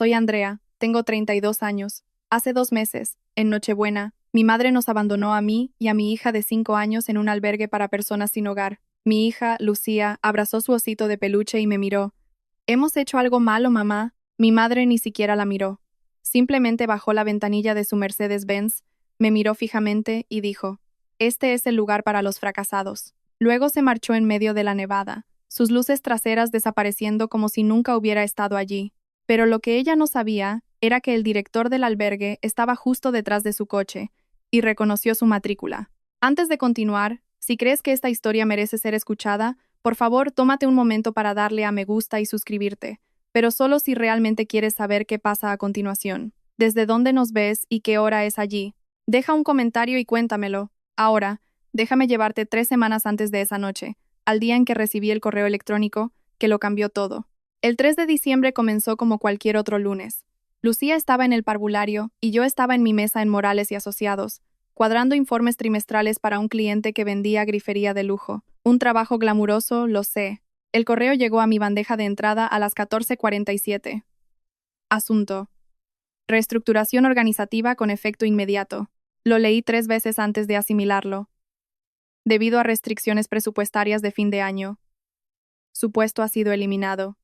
soy Andrea, tengo 32 años. Hace 2 meses, en Nochebuena, mi madre nos abandonó a mí y a mi hija de 5 años en un albergue para personas sin hogar. Mi hija, Lucía, abrazó su osito de peluche y me miró. ¿Hemos hecho algo malo, mamá? Mi madre ni siquiera la miró. Simplemente bajó la ventanilla de su Mercedes-Benz, me miró fijamente y dijo, «Este es el lugar para los fracasados». Luego se marchó en medio de la nevada, sus luces traseras desapareciendo como si nunca hubiera estado allí. Pero lo que ella no sabía era que el director del albergue estaba justo detrás de su coche, y reconoció su matrícula. Antes de continuar, si crees que esta historia merece ser escuchada, por favor, tómate un momento para darle a me gusta y suscribirte, pero solo si realmente quieres saber qué pasa a continuación. ¿Desde dónde nos ves y qué hora es allí? Deja un comentario y cuéntamelo. Ahora, déjame llevarte 3 semanas antes de esa noche, al día en que recibí el correo electrónico, que lo cambió todo. El 3 de diciembre comenzó como cualquier otro lunes. Lucía estaba en el parvulario y yo estaba en mi mesa en Morales y Asociados, cuadrando informes trimestrales para un cliente que vendía grifería de lujo. Un trabajo glamuroso, lo sé. El correo llegó a mi bandeja de entrada a las 14:47. Asunto: reestructuración organizativa con efecto inmediato. Lo leí 3 veces antes de asimilarlo. Debido a restricciones presupuestarias de fin de año. Su puesto ha sido eliminado.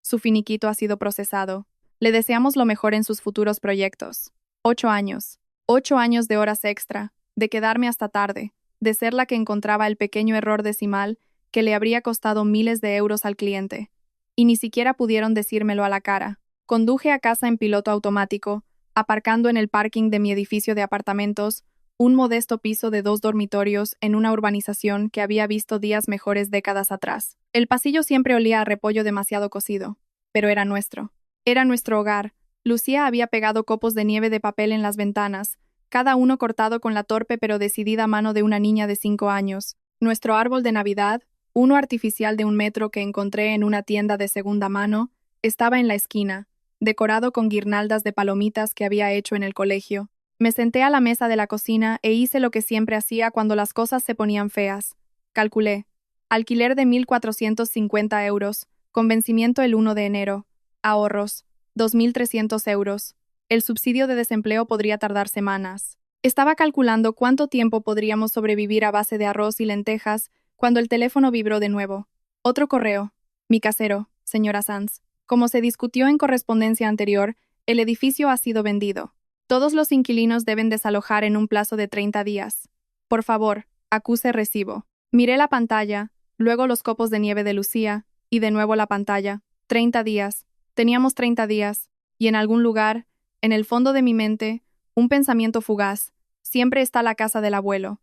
Su finiquito ha sido procesado. Le deseamos lo mejor en sus futuros proyectos. 8 años. 8 años de horas extra, de quedarme hasta tarde, de ser la que encontraba el pequeño error decimal que le habría costado miles de euros al cliente. Y ni siquiera pudieron decírmelo a la cara. Conduje a casa en piloto automático, aparcando en el parking de mi edificio de apartamentos, un modesto piso de 2 dormitorios en una urbanización que había visto días mejores décadas atrás. El pasillo siempre olía a repollo demasiado cocido, pero era nuestro. Era nuestro hogar. Lucía había pegado copos de nieve de papel en las ventanas, cada uno cortado con la torpe pero decidida mano de una niña de 5 años. Nuestro árbol de Navidad, uno artificial de 1 metro que encontré en una tienda de segunda mano, estaba en la esquina, decorado con guirnaldas de palomitas que había hecho en el colegio. Me senté a la mesa de la cocina e hice lo que siempre hacía cuando las cosas se ponían feas. Calculé. Alquiler de 1.450 euros, con vencimiento el 1 de enero. Ahorros. 2.300 euros. El subsidio de desempleo podría tardar semanas. Estaba calculando cuánto tiempo podríamos sobrevivir a base de arroz y lentejas cuando el teléfono vibró de nuevo. Otro correo. Mi casero, señora Sanz. Como se discutió en correspondencia anterior, el edificio ha sido vendido. Todos los inquilinos deben desalojar en un plazo de 30 días. Por favor, acuse recibo. Miré la pantalla, luego los copos de nieve de Lucía, y de nuevo la pantalla. 30 días. Teníamos 30 días, y en algún lugar, en el fondo de mi mente, un pensamiento fugaz. Siempre está la casa del abuelo.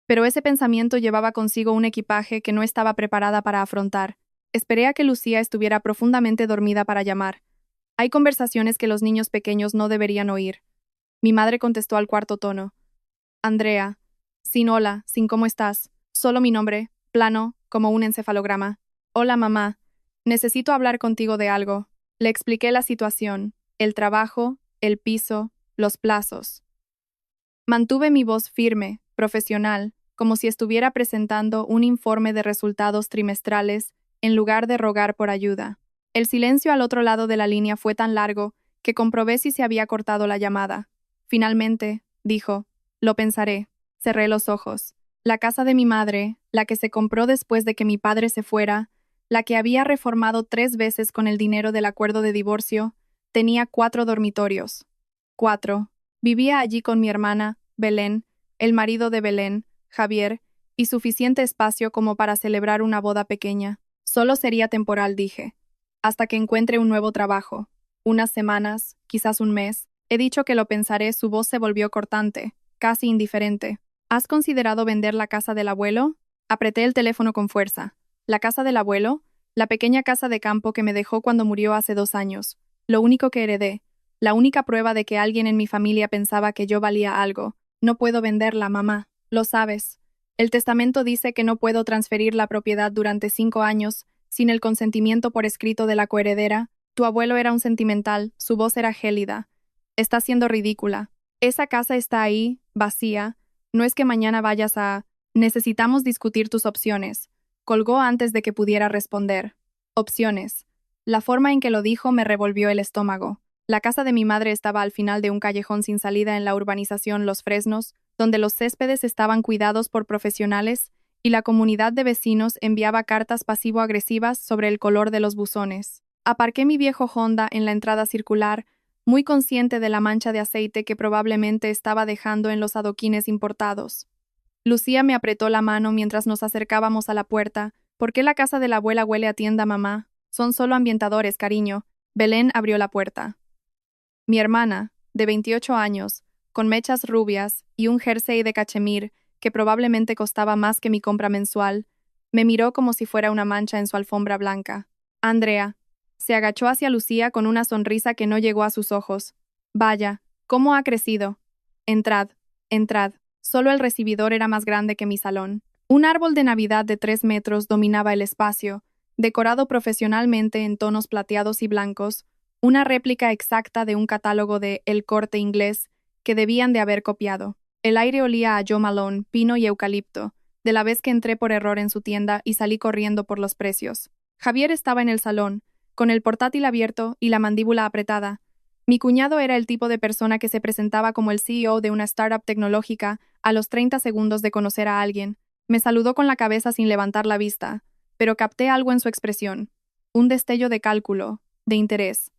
Pero ese pensamiento llevaba consigo un equipaje que no estaba preparada para afrontar. Esperé a que Lucía estuviera profundamente dormida para llamar. Hay conversaciones que los niños pequeños no deberían oír. Mi madre contestó al cuarto tono. Andrea. Sin hola, sin cómo estás. Solo mi nombre, plano, como un encefalograma. Hola, mamá. Necesito hablar contigo de algo. Le expliqué la situación, el trabajo, el piso, los plazos. Mantuve mi voz firme, profesional, como si estuviera presentando un informe de resultados trimestrales, en lugar de rogar por ayuda. El silencio al otro lado de la línea fue tan largo que comprobé si se había cortado la llamada. Finalmente, dijo, lo pensaré. Cerré los ojos. La casa de mi madre, la que se compró después de que mi padre se fuera, la que había reformado 3 veces con el dinero del acuerdo de divorcio, tenía 4 dormitorios. 4. Vivía allí con mi hermana, Belén, el marido de Belén, Javier, y suficiente espacio como para celebrar una boda pequeña. Solo sería temporal, dije. Hasta que encuentre un nuevo trabajo. Unas semanas, quizás un mes. He dicho que lo pensaré, su voz se volvió cortante, casi indiferente. ¿Has considerado vender la casa del abuelo? Apreté el teléfono con fuerza. ¿La casa del abuelo? La pequeña casa de campo que me dejó cuando murió hace 2 años. Lo único que heredé. La única prueba de que alguien en mi familia pensaba que yo valía algo. No puedo venderla, mamá. Lo sabes. El testamento dice que no puedo transferir la propiedad durante 5 años, sin el consentimiento por escrito de la coheredera. Tu abuelo era un sentimental, su voz era gélida. Está siendo ridícula. Esa casa está ahí, vacía. No es que mañana vayas a... Necesitamos discutir tus opciones. Colgó antes de que pudiera responder. Opciones. La forma en que lo dijo me revolvió el estómago. La casa de mi madre estaba al final de un callejón sin salida en la urbanización Los Fresnos, donde los céspedes estaban cuidados por profesionales y la comunidad de vecinos enviaba cartas pasivo-agresivas sobre el color de los buzones. Aparqué mi viejo Honda en la entrada circular, muy consciente de la mancha de aceite que probablemente estaba dejando en los adoquines importados. Lucía me apretó la mano mientras nos acercábamos a la puerta. ¿Por qué la casa de la abuela huele a tienda, mamá? Son solo ambientadores, cariño. Belén abrió la puerta. Mi hermana, de 28 años, con mechas rubias y un jersey de cachemir que probablemente costaba más que mi compra mensual, me miró como si fuera una mancha en su alfombra blanca. Andrea se agachó hacia Lucía con una sonrisa que no llegó a sus ojos. Vaya, ¿cómo ha crecido? Entrad, entrad. Solo el recibidor era más grande que mi salón. Un árbol de Navidad de 3 metros dominaba el espacio, decorado profesionalmente en tonos plateados y blancos, una réplica exacta de un catálogo de El Corte Inglés que debían de haber copiado. El aire olía a Joe Malone, pino y eucalipto, de la vez que entré por error en su tienda y salí corriendo por los precios. Javier estaba en el salón, con el portátil abierto y la mandíbula apretada. Mi cuñado era el tipo de persona que se presentaba como el CEO de una startup tecnológica a los 30 segundos de conocer a alguien. Me saludó con la cabeza sin levantar la vista, pero capté algo en su expresión. Un destello de cálculo, de interés.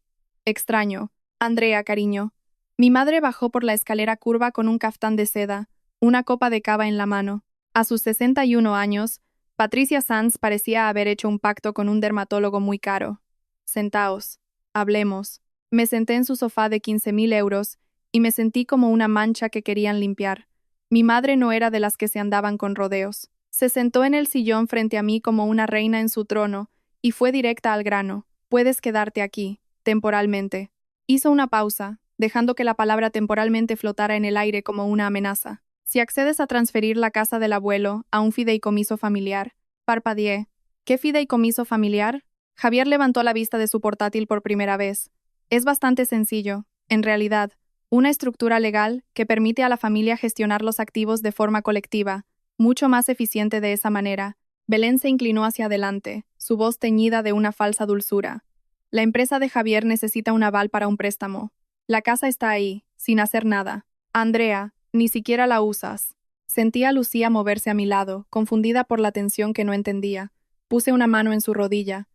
Extraño. Andrea, cariño. Mi madre bajó por la escalera curva con un caftán de seda, una copa de cava en la mano. A sus 61 años, Patricia Sanz parecía haber hecho un pacto con un dermatólogo muy caro. Sentaos. Hablemos. Me senté en su sofá de 15.000 euros y me sentí como una mancha que querían limpiar. Mi madre no era de las que se andaban con rodeos. Se sentó en el sillón frente a mí como una reina en su trono y fue directa al grano. Puedes quedarte aquí, temporalmente. Hizo una pausa, dejando que la palabra temporalmente flotara en el aire como una amenaza. Si accedes a transferir la casa del abuelo a un fideicomiso familiar, parpadeé. ¿Qué fideicomiso familiar? Javier levantó la vista de su portátil por primera vez. Es bastante sencillo, en realidad, una estructura legal que permite a la familia gestionar los activos de forma colectiva, mucho más eficiente de esa manera. Belén se inclinó hacia adelante, su voz teñida de una falsa dulzura. La empresa de Javier necesita un aval para un préstamo. La casa está ahí, sin hacer nada. Andrea, ni siquiera la usas. Sentí a Lucía moverse a mi lado, confundida por la tensión que no entendía. Puse una mano en su rodilla.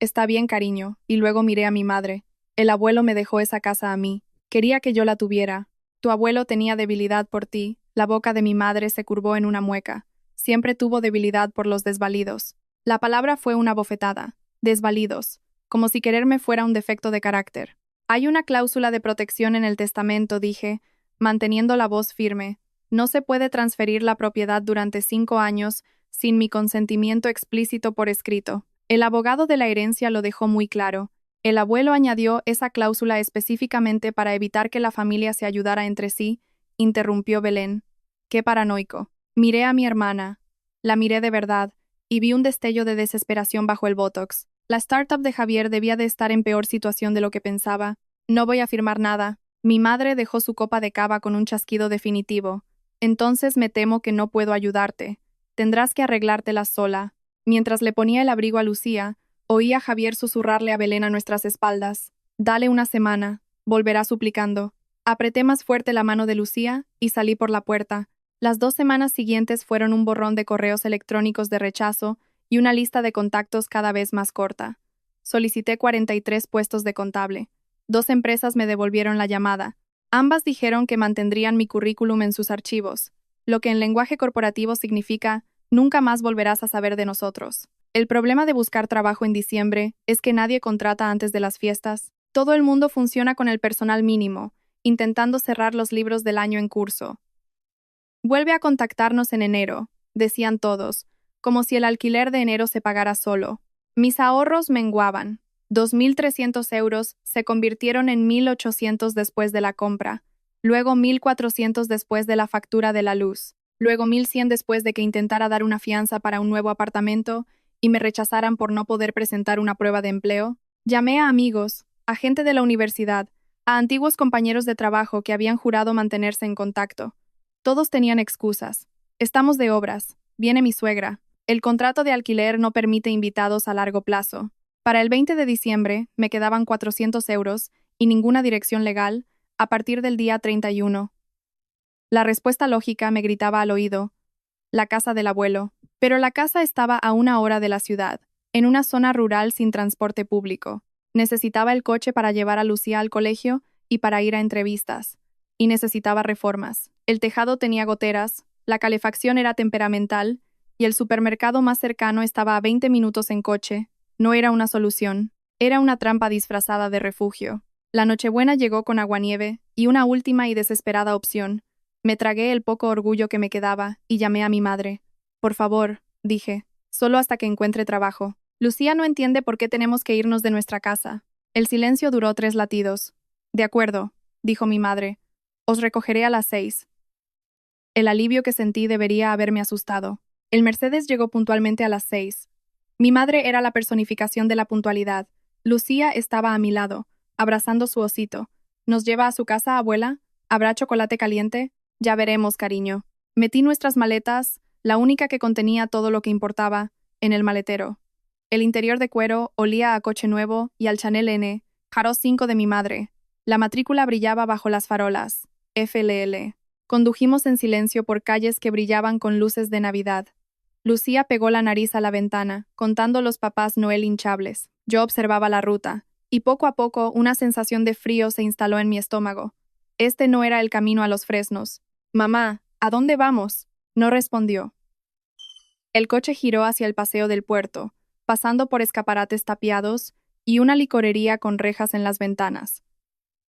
Está bien, cariño, y luego miré a mi madre. El abuelo me dejó esa casa a mí. Quería que yo la tuviera. Tu abuelo tenía debilidad por ti. La boca de mi madre se curvó en una mueca. Siempre tuvo debilidad por los desvalidos. La palabra fue una bofetada. Desvalidos. Como si quererme fuera un defecto de carácter. Hay una cláusula de protección en el testamento, dije, manteniendo la voz firme. No se puede transferir la propiedad durante 5 años sin mi consentimiento explícito por escrito. El abogado de la herencia lo dejó muy claro. El abuelo añadió esa cláusula específicamente para evitar que la familia se ayudara entre sí, interrumpió Belén. ¡Qué paranoico! Miré a mi hermana. La miré de verdad, y vi un destello de desesperación bajo el botox. La startup de Javier debía de estar en peor situación de lo que pensaba. No voy a firmar nada. Mi madre dejó su copa de cava con un chasquido definitivo. Entonces me temo que no puedo ayudarte. Tendrás que arreglártela sola. Mientras le ponía el abrigo a Lucía, oí a Javier susurrarle a Belén a nuestras espaldas. Dale una semana, volverá suplicando. Apreté más fuerte la mano de Lucía y salí por la puerta. Las 2 semanas siguientes fueron un borrón de correos electrónicos de rechazo y una lista de contactos cada vez más corta. Solicité 43 puestos de contable. 2 empresas me devolvieron la llamada. Ambas dijeron que mantendrían mi currículum en sus archivos, lo que en lenguaje corporativo significa nunca más volverás a saber de nosotros. El problema de buscar trabajo en diciembre es que nadie contrata antes de las fiestas. Todo el mundo funciona con el personal mínimo, intentando cerrar los libros del año en curso. Vuelve a contactarnos en enero, decían todos, como si el alquiler de enero se pagara solo. Mis ahorros menguaban. 2.300 euros se convirtieron en 1.800 después de la compra, luego 1.400 después de la factura de la luz, luego 1.100 después de que intentara dar una fianza para un nuevo apartamento y me rechazaran por no poder presentar una prueba de empleo. Llamé a amigos, a gente de la universidad, a antiguos compañeros de trabajo que habían jurado mantenerse en contacto. Todos tenían excusas. Estamos de obras, viene mi suegra. El contrato de alquiler no permite invitados a largo plazo. Para el 20 de diciembre me quedaban 400 euros y ninguna dirección legal a partir del día 31. La respuesta lógica me gritaba al oído: la casa del abuelo. Pero la casa estaba a 1 hora de la ciudad, en una zona rural sin transporte público. Necesitaba el coche para llevar a Lucía al colegio y para ir a entrevistas. Y necesitaba reformas. El tejado tenía goteras, la calefacción era temperamental y el supermercado más cercano estaba a 20 minutos en coche. No era una solución. Era una trampa disfrazada de refugio. La Nochebuena llegó con aguanieve y una última y desesperada opción. Me tragué el poco orgullo que me quedaba y llamé a mi madre. Por favor, dije, solo hasta que encuentre trabajo. Lucía no entiende por qué tenemos que irnos de nuestra casa. El silencio duró 3 latidos. De acuerdo, dijo mi madre. Os recogeré a las 6. El alivio que sentí debería haberme asustado. El Mercedes llegó puntualmente a las 6. Mi madre era la personificación de la puntualidad. Lucía estaba a mi lado, abrazando su osito. ¿Nos lleva a su casa, abuela? ¿Habrá chocolate caliente? Ya veremos, cariño. Metí nuestras maletas, la única que contenía todo lo que importaba, en el maletero. El interior de cuero olía a coche nuevo y al Chanel N, Jaro 5 de mi madre. La matrícula brillaba bajo las farolas. FLL. Condujimos en silencio por calles que brillaban con luces de Navidad. Lucía pegó la nariz a la ventana, contando los papás Noel hinchables. Yo observaba la ruta, y poco a poco una sensación de frío se instaló en mi estómago. Este no era el camino a Los Fresnos. Mamá, ¿a dónde vamos? No respondió. El coche giró hacia el paseo del puerto, pasando por escaparates tapiados y una licorería con rejas en las ventanas.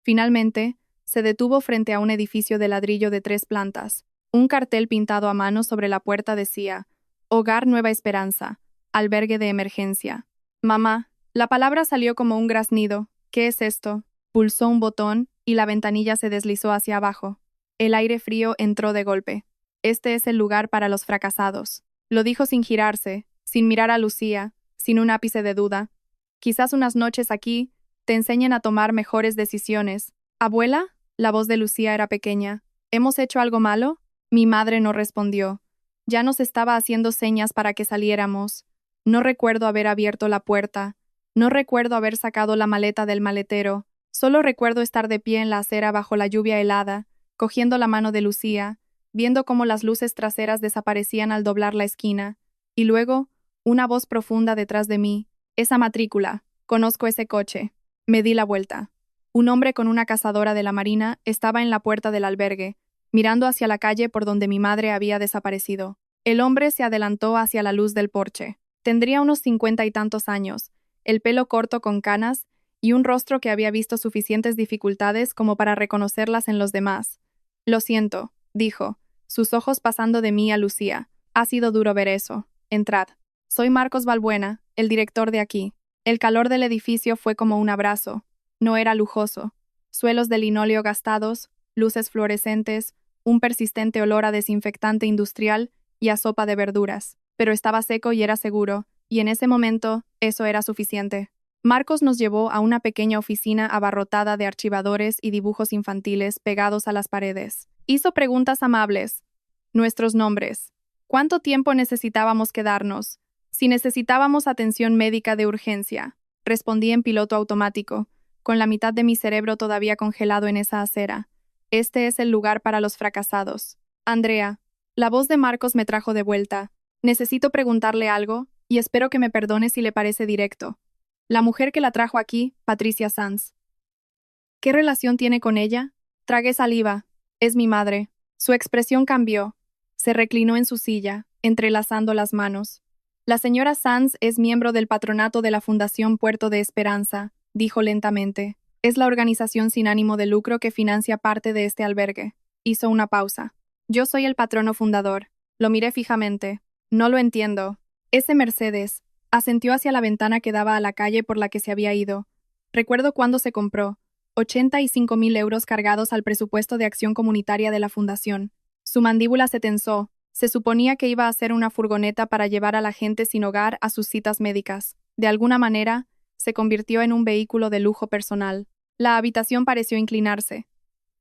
Finalmente, se detuvo frente a un edificio de ladrillo de 3 plantas. Un cartel pintado a mano sobre la puerta decía: Hogar Nueva Esperanza, albergue de emergencia. Mamá, la palabra salió como un graznido. ¿Qué es esto? Pulsó un botón y la ventanilla se deslizó hacia abajo. El aire frío entró de golpe. Este es el lugar para los fracasados. Lo dijo sin girarse, sin mirar a Lucía, sin un ápice de duda. Quizás unas noches aquí te enseñen a tomar mejores decisiones. ¿Abuela? La voz de Lucía era pequeña. ¿Hemos hecho algo malo? Mi madre no respondió. Ya nos estaba haciendo señas para que saliéramos. No recuerdo haber abierto la puerta. No recuerdo haber sacado la maleta del maletero. Solo recuerdo estar de pie en la acera bajo la lluvia helada, cogiendo la mano de Lucía, viendo cómo las luces traseras desaparecían al doblar la esquina, y luego, una voz profunda detrás de mí: esa matrícula, conozco ese coche. Me di la vuelta. Un hombre con una cazadora de la Marina estaba en la puerta del albergue, mirando hacia la calle por donde mi madre había desaparecido. El hombre se adelantó hacia la luz del porche. Tendría unos 50 y tantos años, el pelo corto con canas y un rostro que había visto suficientes dificultades como para reconocerlas en los demás. Lo siento, dijo, sus ojos pasando de mí a Lucía. Ha sido duro ver eso. Entrad. Soy Marcos Balbuena, el director de aquí. El calor del edificio fue como un abrazo. No era lujoso. Suelos de linóleo gastados, luces fluorescentes, un persistente olor a desinfectante industrial y a sopa de verduras. Pero estaba seco y era seguro, y en ese momento, eso era suficiente. Marcos nos llevó a una pequeña oficina abarrotada de archivadores y dibujos infantiles pegados a las paredes. Hizo preguntas amables. Nuestros nombres. ¿Cuánto tiempo necesitábamos quedarnos? Si necesitábamos atención médica de urgencia. Respondí en piloto automático, con la mitad de mi cerebro todavía congelado en esa acera. Este es el lugar para los fracasados. Andrea. La voz de Marcos me trajo de vuelta. Necesito preguntarle algo, y espero que me perdone si le parece directo. La mujer que la trajo aquí, Patricia Sanz. ¿Qué relación tiene con ella? Tragué saliva. Es mi madre. Su expresión cambió. Se reclinó en su silla, entrelazando las manos. La señora Sanz es miembro del patronato de la Fundación Puerto de Esperanza, dijo lentamente. Es la organización sin ánimo de lucro que financia parte de este albergue. Hizo una pausa. Yo soy el patrono fundador. Lo miré fijamente. No lo entiendo. Ese Mercedes. Asentió hacia la ventana que daba a la calle por la que se había ido. Recuerdo cuándo se compró. 85.000 euros cargados al presupuesto de acción comunitaria de la fundación. Su mandíbula se tensó. Se suponía que iba a ser una furgoneta para llevar a la gente sin hogar a sus citas médicas. De alguna manera, se convirtió en un vehículo de lujo personal. La habitación pareció inclinarse.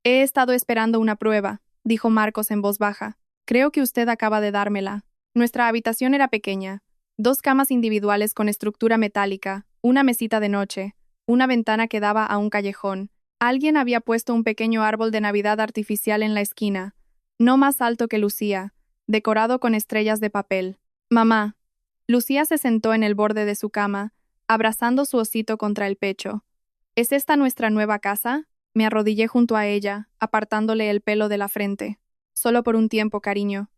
He estado esperando una prueba, dijo Marcos en voz baja. Creo que usted acaba de dármela. Nuestra habitación era pequeña. 2 camas individuales con estructura metálica, una mesita de noche, una ventana que daba a un callejón. Alguien había puesto un pequeño árbol de Navidad artificial en la esquina, no más alto que Lucía, decorado con estrellas de papel. Mamá. Lucía se sentó en el borde de su cama, abrazando su osito contra el pecho. ¿Es esta nuestra nueva casa? Me arrodillé junto a ella, apartándole el pelo de la frente. Solo por un tiempo, cariño.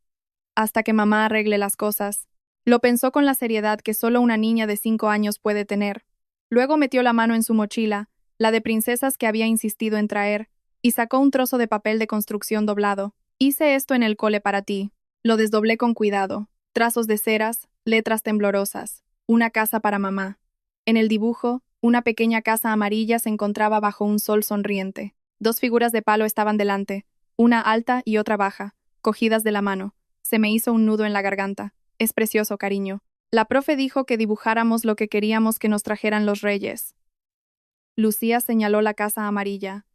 Hasta que mamá arregle las cosas. Lo pensó con la seriedad que solo una niña de 5 años puede tener. Luego metió la mano en su mochila, la de princesas que había insistido en traer, y sacó un trozo de papel de construcción doblado. Hice esto en el cole para ti. Lo desdoblé con cuidado. Trazos de ceras, letras temblorosas. Una casa para mamá. En el dibujo, una pequeña casa amarilla se encontraba bajo un sol sonriente. 2 figuras de palo estaban delante, una alta y otra baja, cogidas de la mano. Se me hizo un nudo en la garganta. Es precioso, cariño. La profe dijo que dibujáramos lo que queríamos que nos trajeran los reyes. Lucía señaló la casa amarilla.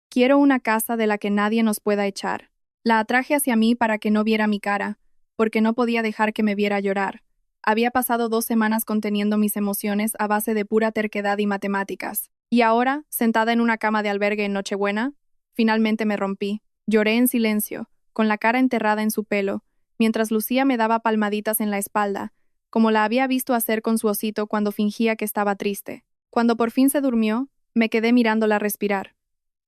Quiero una casa de la que nadie nos pueda echar. La atraje hacia mí para que no viera mi cara, porque no podía dejar que me viera llorar. Había pasado 2 semanas conteniendo mis emociones a base de pura terquedad y matemáticas. Y ahora, sentada en una cama de albergue en Nochebuena, finalmente me rompí. Lloré en silencio, con la cara enterrada en su pelo, mientras Lucía me daba palmaditas en la espalda, como la había visto hacer con su osito cuando fingía que estaba triste. Cuando por fin se durmió, me quedé mirándola respirar.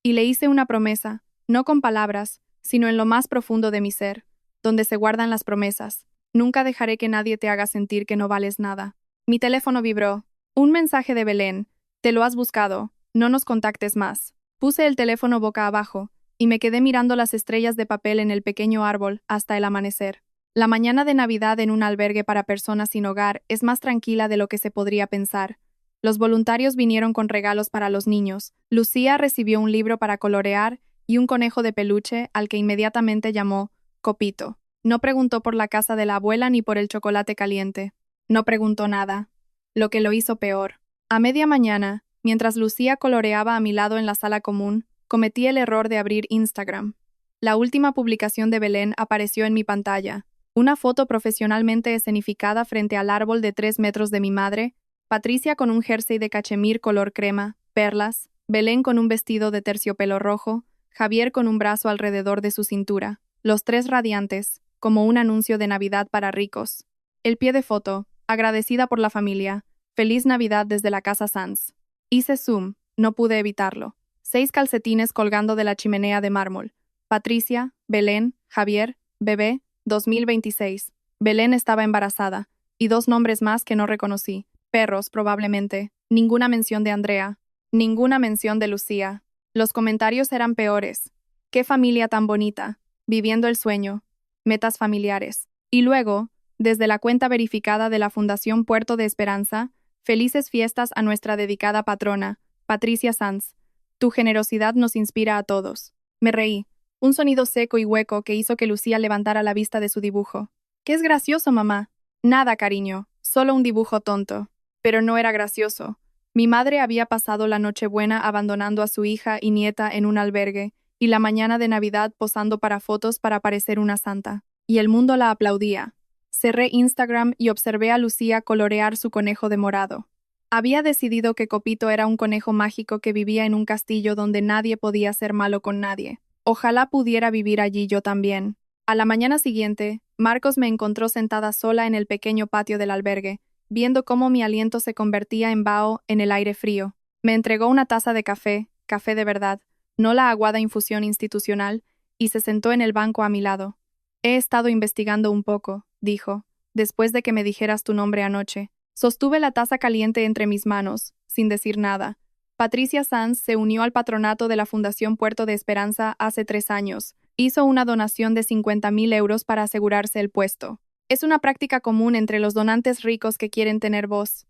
Y le hice una promesa, no con palabras, sino en lo más profundo de mi ser, donde se guardan las promesas. Nunca dejaré que nadie te haga sentir que no vales nada. Mi teléfono vibró. Un mensaje de Belén. Te lo has buscado. No nos contactes más. Puse el teléfono boca abajo, y me quedé mirando las estrellas de papel en el pequeño árbol hasta el amanecer. La mañana de Navidad en un albergue para personas sin hogar es más tranquila de lo que se podría pensar. Los voluntarios vinieron con regalos para los niños. Lucía recibió un libro para colorear y un conejo de peluche al que inmediatamente llamó Copito. No preguntó por la casa de la abuela ni por el chocolate caliente. No preguntó nada. Lo que lo hizo peor. A media mañana, mientras Lucía coloreaba a mi lado en la sala común, cometí el error de abrir Instagram. La última publicación de Belén apareció en mi pantalla. Una foto profesionalmente escenificada frente al árbol de 3 metros de mi madre, Patricia con un jersey de cachemir color crema, perlas, Belén con un vestido de terciopelo rojo, Javier con un brazo alrededor de su cintura, los 3 radiantes, como un anuncio de Navidad para ricos. El pie de foto, agradecida por la familia, feliz Navidad desde la casa Sanz. Hice zoom, no pude evitarlo. 6 calcetines colgando de la chimenea de mármol. Patricia, Belén, Javier, bebé, 2026. Belén estaba embarazada, y 2 nombres más que no reconocí. Perros, probablemente. Ninguna mención de Andrea. Ninguna mención de Lucía. Los comentarios eran peores. Qué familia tan bonita. Viviendo el sueño. Metas familiares. Y luego, desde la cuenta verificada de la Fundación Puerto de Esperanza, felices fiestas a nuestra dedicada patrona, Patricia Sanz. Tu generosidad nos inspira a todos. Me reí. Un sonido seco y hueco que hizo que Lucía levantara la vista de su dibujo. ¿Qué es gracioso, mamá? Nada, cariño. Solo un dibujo tonto. Pero no era gracioso. Mi madre había pasado la Nochebuena abandonando a su hija y nieta en un albergue, y la mañana de Navidad posando para fotos para parecer una santa. Y el mundo la aplaudía. Cerré Instagram y observé a Lucía colorear su conejo de morado. Había decidido que Copito era un conejo mágico que vivía en un castillo donde nadie podía ser malo con nadie. Ojalá pudiera vivir allí yo también. A la mañana siguiente, Marcos me encontró sentada sola en el pequeño patio del albergue, viendo cómo mi aliento se convertía en vaho en el aire frío. Me entregó una taza de café, café de verdad, no la aguada infusión institucional, y se sentó en el banco a mi lado. He estado investigando un poco, dijo, después de que me dijeras tu nombre anoche. Sostuve la taza caliente entre mis manos, sin decir nada. Patricia Sanz se unió al patronato de la Fundación Puerto de Esperanza hace 3 años. Hizo una donación de 50.000 euros para asegurarse el puesto. Es una práctica común entre los donantes ricos que quieren tener voz.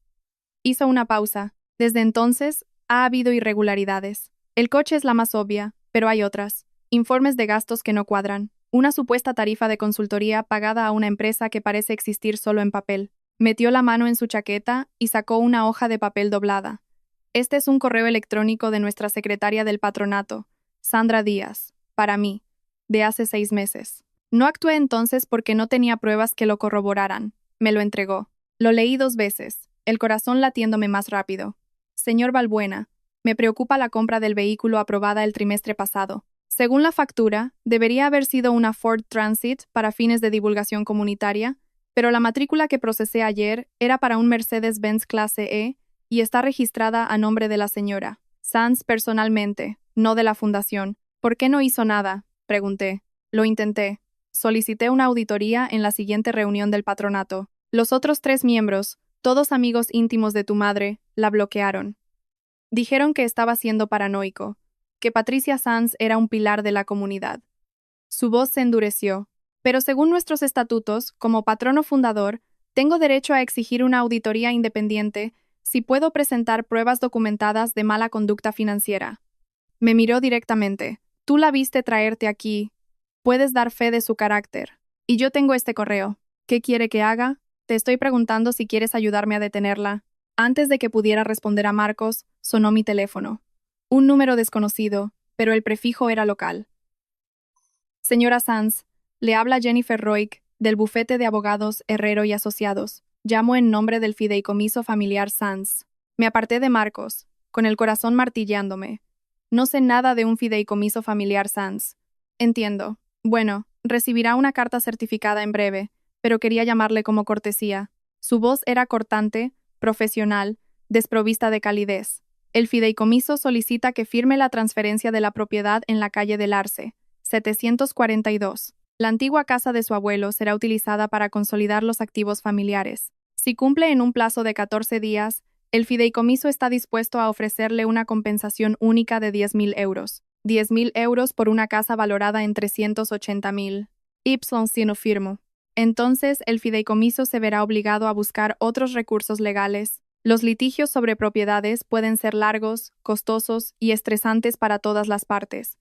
Hizo una pausa. Desde entonces, ha habido irregularidades. El coche es la más obvia, pero hay otras. Informes de gastos que no cuadran. Una supuesta tarifa de consultoría pagada a una empresa que parece existir solo en papel. Metió la mano en su chaqueta y sacó una hoja de papel doblada. Este es un correo electrónico de nuestra secretaria del patronato, Sandra Díaz, para mí, de hace 6 meses. No actué entonces porque no tenía pruebas que lo corroboraran. Me lo entregó. Lo leí 2 veces. el corazón latiéndome más rápido. Señor Balbuena, me preocupa la compra del vehículo aprobada el trimestre pasado. Según la factura, debería haber sido una Ford Transit para fines de divulgación comunitaria, pero la matrícula que procesé ayer era para un Mercedes-Benz clase E y está registrada a nombre de la señora Sanz personalmente, no de la fundación. ¿Por qué no hizo nada?, pregunté. Lo intenté. Solicité una auditoría en la siguiente reunión del patronato. Los otros 3 miembros, todos amigos íntimos de tu madre, la bloquearon. Dijeron que estaba siendo paranoico, que Patricia Sanz era un pilar de la comunidad. Su voz se endureció. Pero según nuestros estatutos, como patrono fundador, tengo derecho a exigir una auditoría independiente si puedo presentar pruebas documentadas de mala conducta financiera. Me miró directamente. Tú la viste traerte aquí. Puedes dar fe de su carácter. Y yo tengo este correo. ¿Qué quiere que haga? Te estoy preguntando si quieres ayudarme a detenerla. Antes de que pudiera responder a Marcos, sonó mi teléfono. Un número desconocido, pero el prefijo era local. Señora Sanz, le habla Jennifer Roig, del bufete de abogados Herrero y Asociados. Llamo en nombre del fideicomiso familiar Sanz. Me aparté de Marcos, con el corazón martilleándome. No sé nada de un fideicomiso familiar Sanz. Entiendo. Bueno, recibirá una carta certificada en breve, pero quería llamarle como cortesía. Su voz era cortante, profesional, desprovista de calidez. El fideicomiso solicita que firme la transferencia de la propiedad en la calle del Arce, 742. La antigua casa de su abuelo será utilizada para consolidar los activos familiares. Si cumple en un plazo de 14 días, el fideicomiso está dispuesto a ofrecerle una compensación única de 10.000 euros. 10.000 euros por una casa valorada en 380.000. Ipson si no firmo. Entonces, el fideicomiso se verá obligado a buscar otros recursos legales. Los litigios sobre propiedades pueden ser largos, costosos y estresantes para todas las partes,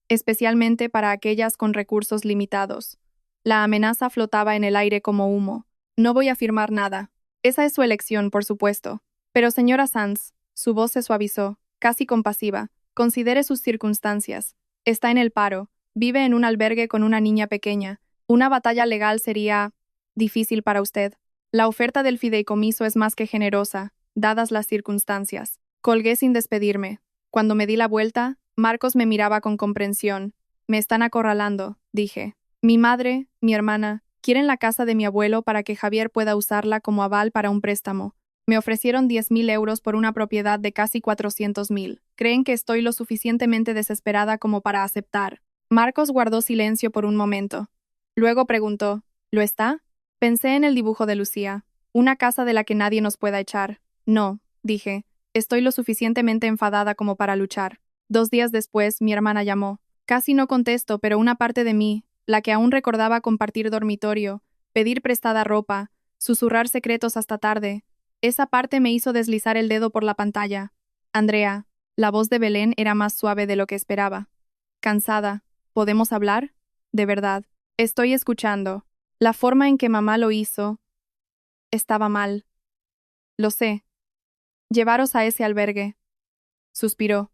especialmente para aquellas con recursos limitados. La amenaza flotaba en el aire como humo. No voy a firmar nada. Esa es su elección, por supuesto. Pero señora Sanz, su voz se suavizó, casi compasiva, considere sus circunstancias. Está en el paro, vive en un albergue con una niña pequeña. Una batalla legal sería difícil para usted. La oferta del fideicomiso es más que generosa, dadas las circunstancias. Colgué sin despedirme. Cuando me di la vuelta, Marcos me miraba con comprensión. Me están acorralando, dije. Mi madre, mi hermana, quieren la casa de mi abuelo para que Javier pueda usarla como aval para un préstamo. Me ofrecieron 10.000 euros por una propiedad de casi 400.000. ¿Creen que estoy lo suficientemente desesperada como para aceptar? Marcos guardó silencio por un momento. Luego preguntó, ¿lo está? Pensé en el dibujo de Lucía. Una casa de la que nadie nos pueda echar. No, dije. Estoy lo suficientemente enfadada como para luchar. 2 días después, mi hermana llamó. Casi no contesto, pero una parte de mí, la que aún recordaba compartir dormitorio, pedir prestada ropa, susurrar secretos hasta tarde, esa parte me hizo deslizar el dedo por la pantalla. Andrea, la voz de Belén era más suave de lo que esperaba. Cansada. ¿Podemos hablar? De verdad. Estoy escuchando. La forma en que mamá lo hizo estaba mal. Lo sé. Llevaros a ese albergue. Suspiró.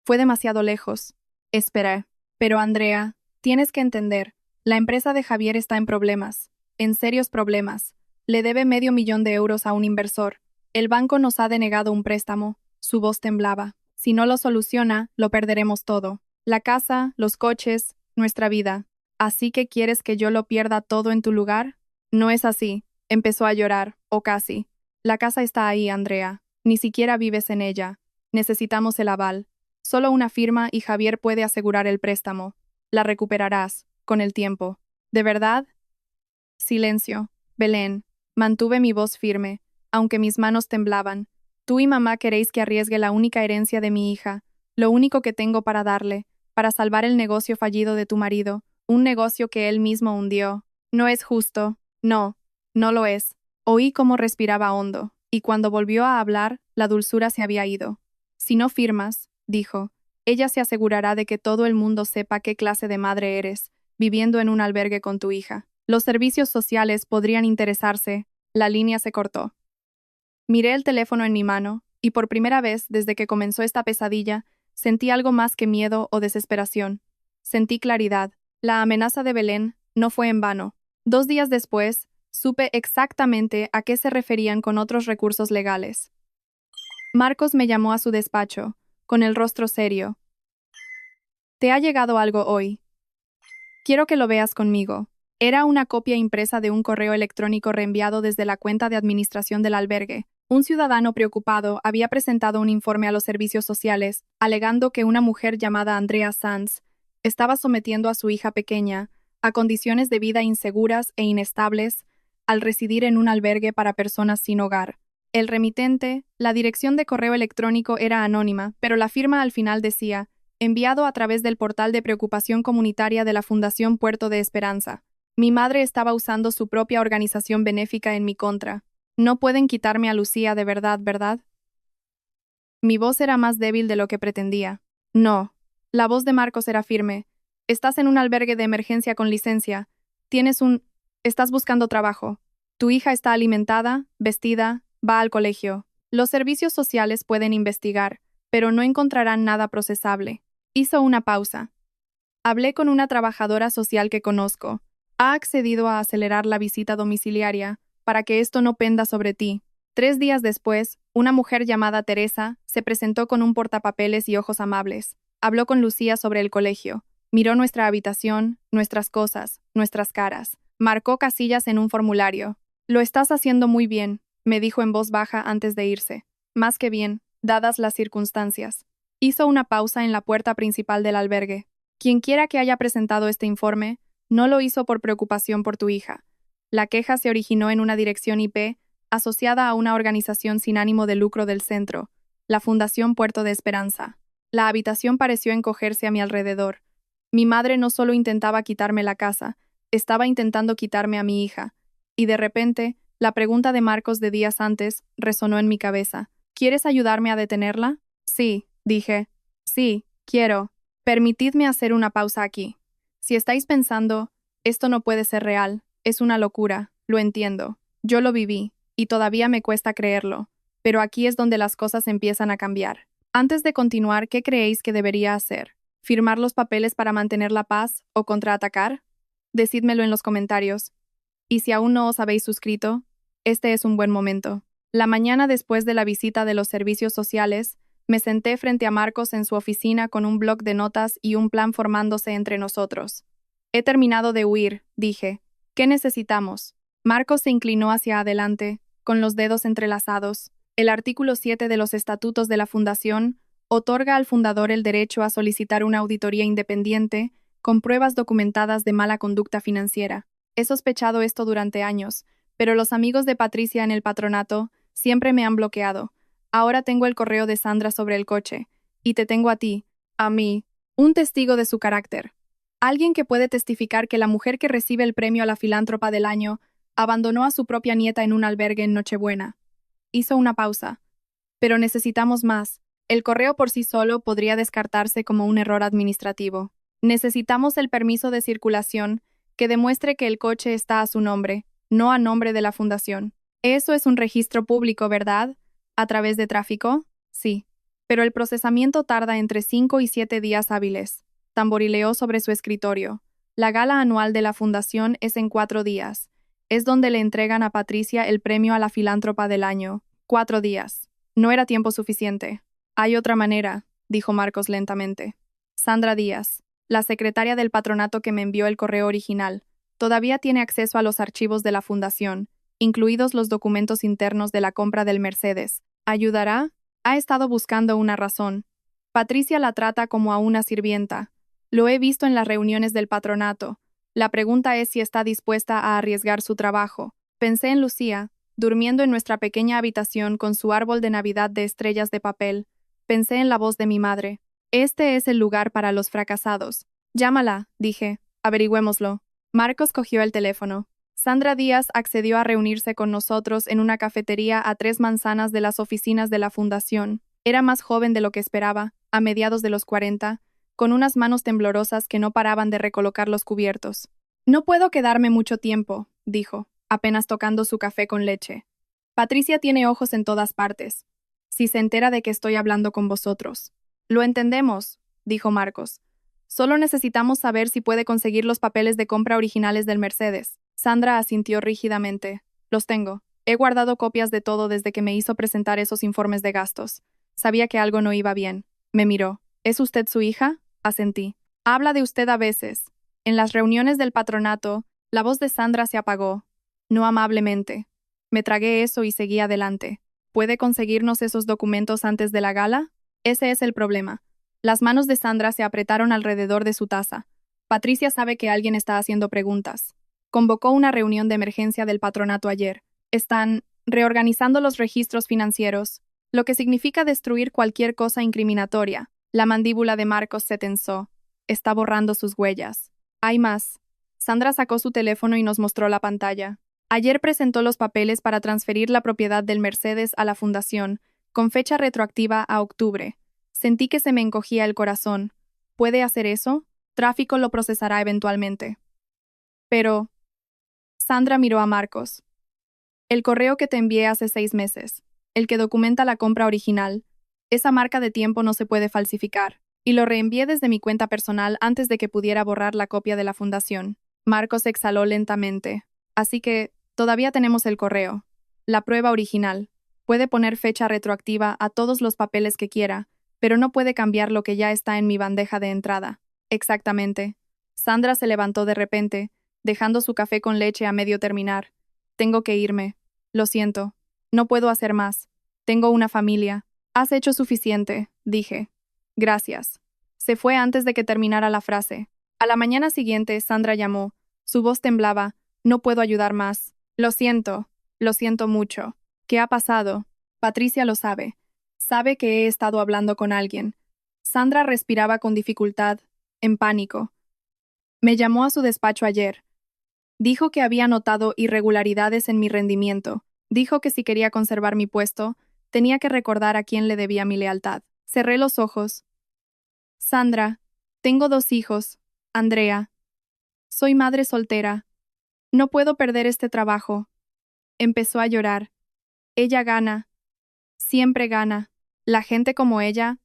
Fue demasiado lejos. Esperé. Pero Andrea, tienes que entender, la empresa de Javier está en problemas. En serios problemas. Le debe $500.000 a un inversor. El banco nos ha denegado un préstamo. Su voz temblaba. Si no lo soluciona, lo perderemos todo. La casa, los coches, nuestra vida. ¿Así que quieres que yo lo pierda todo en tu lugar? No es así. Empezó a llorar, o casi. La casa está ahí, Andrea. Ni siquiera vives en ella. Necesitamos el aval. Solo una firma y Javier puede asegurar el préstamo. La recuperarás, con el tiempo. ¿De verdad? Silencio. Belén. Mantuve mi voz firme, aunque mis manos temblaban. Tú y mamá queréis que arriesgue la única herencia de mi hija, lo único que tengo para darle, para salvar el negocio fallido de tu marido, un negocio que él mismo hundió. No es justo. No, no lo es. Oí cómo respiraba hondo, y cuando volvió a hablar, la dulzura se había ido. Si no firmas, dijo, ella se asegurará de que todo el mundo sepa qué clase de madre eres, viviendo en un albergue con tu hija. Los servicios sociales podrían interesarse. La línea se cortó. Miré el teléfono en mi mano, y por primera vez desde que comenzó esta pesadilla, sentí algo más que miedo o desesperación. Sentí claridad. La amenaza de Belén no fue en vano. 2 días después, Supe exactamente a qué se referían con otros recursos legales. Marcos me llamó a su despacho, con el rostro serio. «Te ha llegado algo hoy. Quiero que lo veas conmigo». Era una copia impresa de un correo electrónico reenviado desde la cuenta de administración del albergue. Un ciudadano preocupado había presentado un informe a los servicios sociales, alegando que una mujer llamada Andrea Sanz estaba sometiendo a su hija pequeña a condiciones de vida inseguras e inestables al residir en un albergue para personas sin hogar. El remitente, la dirección de correo electrónico era anónima, pero la firma al final decía, enviado a través del portal de preocupación comunitaria de la Fundación Puerto de Esperanza. Mi madre estaba usando su propia organización benéfica en mi contra. No pueden quitarme a Lucía de verdad, ¿verdad? Mi voz era más débil de lo que pretendía. No. La voz de Marcos era firme. Estás en un albergue de emergencia con licencia. Estás buscando trabajo. Tu hija está alimentada, vestida, va al colegio. Los servicios sociales pueden investigar, pero no encontrarán nada procesable. Hizo una pausa. Hablé con una trabajadora social que conozco. Ha accedido a acelerar la visita domiciliaria para que esto no penda sobre ti. 3 días después, una mujer llamada Teresa se presentó con un portapapeles y ojos amables. Habló con Lucía sobre el colegio. Miró nuestra habitación, nuestras cosas, nuestras caras. Marcó casillas en un formulario. Lo estás haciendo muy bien, me dijo en voz baja antes de irse. Más que bien, dadas las circunstancias. Hizo una pausa en la puerta principal del albergue. Quienquiera que haya presentado este informe, no lo hizo por preocupación por tu hija. La queja se originó en una dirección IP asociada a una organización sin ánimo de lucro del centro, la Fundación Puerto de Esperanza. La habitación pareció encogerse a mi alrededor. Mi madre no solo intentaba quitarme la casa, estaba intentando quitarme a mi hija. Y de repente, la pregunta de Marcos de días antes resonó en mi cabeza. ¿Quieres ayudarme a detenerla? Sí, dije. Sí, quiero. Permitidme hacer una pausa aquí. Si estáis pensando, esto no puede ser real, es una locura, lo entiendo. Yo lo viví, y todavía me cuesta creerlo. Pero aquí es donde las cosas empiezan a cambiar. Antes de continuar, ¿qué creéis que debería hacer? ¿Firmar los papeles para mantener la paz o contraatacar? Decídmelo en los comentarios. Y si aún no os habéis suscrito, este es un buen momento. La mañana después de la visita de los servicios sociales, me senté frente a Marcos en su oficina con un bloc de notas y un plan formándose entre nosotros. He terminado de huir, dije. ¿Qué necesitamos? Marcos se inclinó hacia adelante, con los dedos entrelazados. El artículo 7 de los estatutos de la Fundación otorga al fundador el derecho a solicitar una auditoría independiente con pruebas documentadas de mala conducta financiera. He sospechado esto durante años, pero los amigos de Patricia en el patronato siempre me han bloqueado. Ahora tengo el correo de Sandra sobre el coche, y te tengo a ti, a mí, un testigo de su carácter. Alguien que puede testificar que la mujer que recibe el premio a la filántropa del año abandonó a su propia nieta en un albergue en Nochebuena. Hizo una pausa. Pero necesitamos más. El correo por sí solo podría descartarse como un error administrativo. Necesitamos el permiso de circulación que demuestre que el coche está a su nombre, no a nombre de la fundación. Eso es un registro público, ¿verdad? ¿A través de tráfico? Sí. Pero el procesamiento tarda entre 5 y 7 días hábiles. Tamborileó sobre su escritorio. La gala anual de la fundación es en 4 días. Es donde le entregan a Patricia el premio a la filántropa del año. 4 días. No era tiempo suficiente. Hay otra manera, dijo Marcos lentamente. Sandra Díaz, la secretaria del patronato que me envió el correo original, todavía tiene acceso a los archivos de la fundación, incluidos los documentos internos de la compra del Mercedes. ¿Ayudará? Ha estado buscando una razón. Patricia la trata como a una sirvienta. Lo he visto en las reuniones del patronato. La pregunta es si está dispuesta a arriesgar su trabajo. Pensé en Lucía, durmiendo en nuestra pequeña habitación con su árbol de Navidad de estrellas de papel. Pensé en la voz de mi madre. Este es el lugar para los fracasados. Llámala, dije. Averigüémoslo. Marcos cogió el teléfono. Sandra Díaz accedió a reunirse con nosotros en una cafetería a 3 manzanas de las oficinas de la fundación. Era más joven de lo que esperaba, a mediados de los 40, con unas manos temblorosas que no paraban de recolocar los cubiertos. No puedo quedarme mucho tiempo, dijo, apenas tocando su café con leche. Patricia tiene ojos en todas partes. Si se entera de que estoy hablando con vosotros. Lo entendemos, dijo Marcos. Solo necesitamos saber si puede conseguir los papeles de compra originales del Mercedes. Sandra asintió rígidamente. Los tengo. He guardado copias de todo desde que me hizo presentar esos informes de gastos. Sabía que algo no iba bien. Me miró. ¿Es usted su hija? Asentí. Habla de usted a veces. En las reuniones del patronato, la voz de Sandra se apagó. No amablemente. Me tragué eso y seguí adelante. ¿Puede conseguirnos esos documentos antes de la gala? Ese es el problema. Las manos de Sandra se apretaron alrededor de su taza. Patricia sabe que alguien está haciendo preguntas. Convocó una reunión de emergencia del patronato ayer. Están reorganizando los registros financieros, lo que significa destruir cualquier cosa incriminatoria. La mandíbula de Marcos se tensó. Está borrando sus huellas. Hay más. Sandra sacó su teléfono y nos mostró la pantalla. Ayer presentó los papeles para transferir la propiedad del Mercedes a la fundación, con fecha retroactiva a octubre. Sentí que se me encogía el corazón. ¿Puede hacer eso? Tráfico lo procesará eventualmente. Pero... Sandra miró a Marcos. El correo que te envié hace 6 meses, el que documenta la compra original, esa marca de tiempo no se puede falsificar, y lo reenvié desde mi cuenta personal antes de que pudiera borrar la copia de la fundación. Marcos exhaló lentamente. Así que, todavía tenemos el correo. La prueba original. Puede poner fecha retroactiva a todos los papeles que quiera, pero no puede cambiar lo que ya está en mi bandeja de entrada. Exactamente. Sandra se levantó de repente, dejando su café con leche a medio terminar. Tengo que irme. Lo siento. No puedo hacer más. Tengo una familia. Has hecho suficiente, dije. Gracias. Se fue antes de que terminara la frase. A la mañana siguiente, Sandra llamó. Su voz temblaba. No puedo ayudar más. Lo siento mucho. ¿Qué ha pasado? Patricia lo sabe. Sabe que he estado hablando con alguien. Sandra respiraba con dificultad, en pánico. Me llamó a su despacho ayer. Dijo que había notado irregularidades en mi rendimiento. Dijo que si quería conservar mi puesto, tenía que recordar a quién le debía mi lealtad. Cerré los ojos. Sandra, tengo 2 hijos. Andrea. Soy madre soltera. No puedo perder este trabajo. Empezó a llorar. Ella gana. Siempre gana. La gente como ella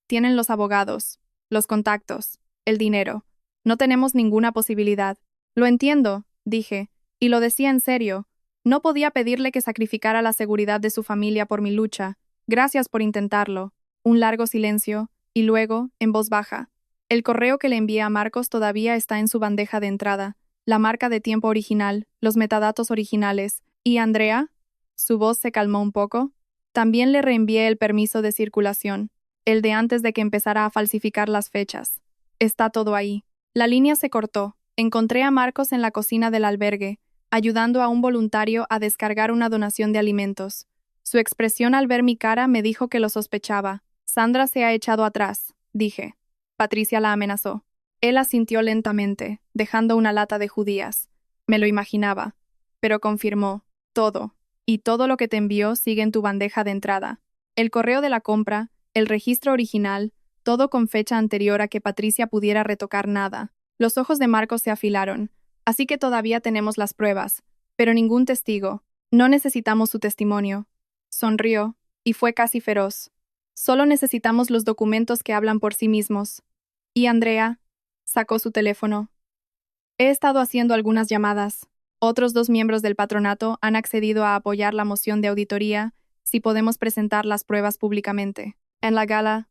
tienen los abogados, los contactos, el dinero. No tenemos ninguna posibilidad. Lo entiendo, dije, y lo decía en serio. No podía pedirle que sacrificara la seguridad de su familia por mi lucha. Gracias por intentarlo. Un largo silencio, y luego, en voz baja. El correo que le envié a Marcos todavía está en su bandeja de entrada. La marca de tiempo original, los metadatos originales. ¿Y Andrea? Su voz se calmó un poco. También le reenvié el permiso de circulación, el de antes de que empezara a falsificar las fechas. Está todo ahí. La línea se cortó. Encontré a Marcos en la cocina del albergue, ayudando a un voluntario a descargar una donación de alimentos. Su expresión al ver mi cara me dijo que lo sospechaba. Sandra se ha echado atrás, dije. Patricia la amenazó. Él asintió lentamente, dejando una lata de judías. Me lo imaginaba. Pero confirmó. Todo. Y todo lo que te envió sigue en tu bandeja de entrada. El correo de la compra, el registro original, todo con fecha anterior a que Patricia pudiera retocar nada. Los ojos de Marcos se afilaron. Así que todavía tenemos las pruebas, pero ningún testigo. No necesitamos su testimonio. Sonrió, y fue casi feroz. Solo necesitamos los documentos que hablan por sí mismos. Y Andrea sacó su teléfono. He estado haciendo algunas llamadas. Otros 2 miembros del patronato han accedido a apoyar la moción de auditoría si podemos presentar las pruebas públicamente. En la gala,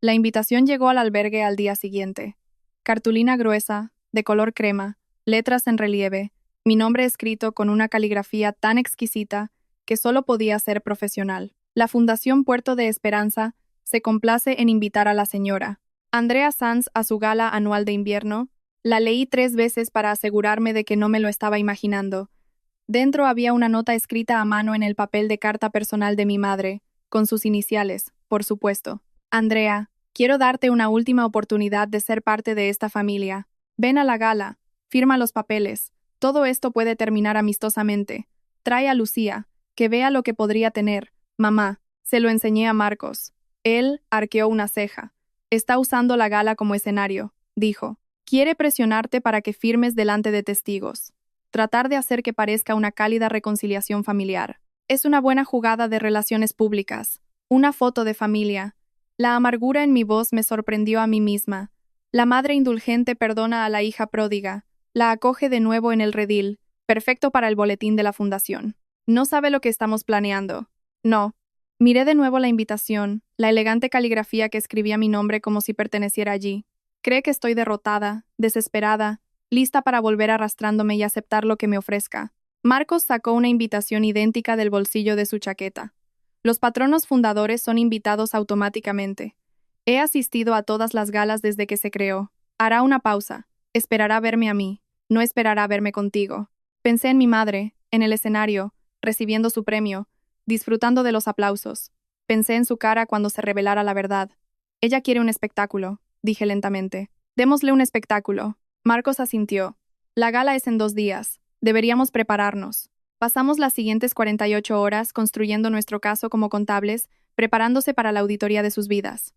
la invitación llegó al albergue al día siguiente. Cartulina gruesa, de color crema, letras en relieve, mi nombre escrito con una caligrafía tan exquisita que solo podía ser profesional. La Fundación Puerto de Esperanza se complace en invitar a la señora Andrea Sanz a su gala anual de invierno. La leí 3 veces para asegurarme de que no me lo estaba imaginando. Dentro había una nota escrita a mano en el papel de carta personal de mi madre, con sus iniciales, por supuesto. Andrea, quiero darte una última oportunidad de ser parte de esta familia. Ven a la gala, firma los papeles. Todo esto puede terminar amistosamente. Trae a Lucía, que vea lo que podría tener. Mamá, se lo enseñé a Marcos. Él arqueó una ceja. Está usando la gala como escenario, dijo. Quiere presionarte para que firmes delante de testigos. Tratar de hacer que parezca una cálida reconciliación familiar. Es una buena jugada de relaciones públicas. Una foto de familia. La amargura en mi voz me sorprendió a mí misma. La madre indulgente perdona a la hija pródiga. La acoge de nuevo en el redil, perfecto para el boletín de la fundación. No sabe lo que estamos planeando. No. Miré de nuevo la invitación, la elegante caligrafía que escribía mi nombre como si perteneciera allí. Cree que estoy derrotada, desesperada, lista para volver arrastrándome y aceptar lo que me ofrezca. Marcos sacó una invitación idéntica del bolsillo de su chaqueta. Los patronos fundadores son invitados automáticamente. He asistido a todas las galas desde que se creó. Hará una pausa. Esperará verme a mí. No esperará verme contigo. Pensé en mi madre, en el escenario, recibiendo su premio, disfrutando de los aplausos. Pensé en su cara cuando se revelara la verdad. Ella quiere un espectáculo, dije lentamente. Démosle un espectáculo. Marcos asintió. La gala es en 2 días. Deberíamos prepararnos. Pasamos las siguientes 48 horas construyendo nuestro caso como contables, preparándose para la auditoría de sus vidas.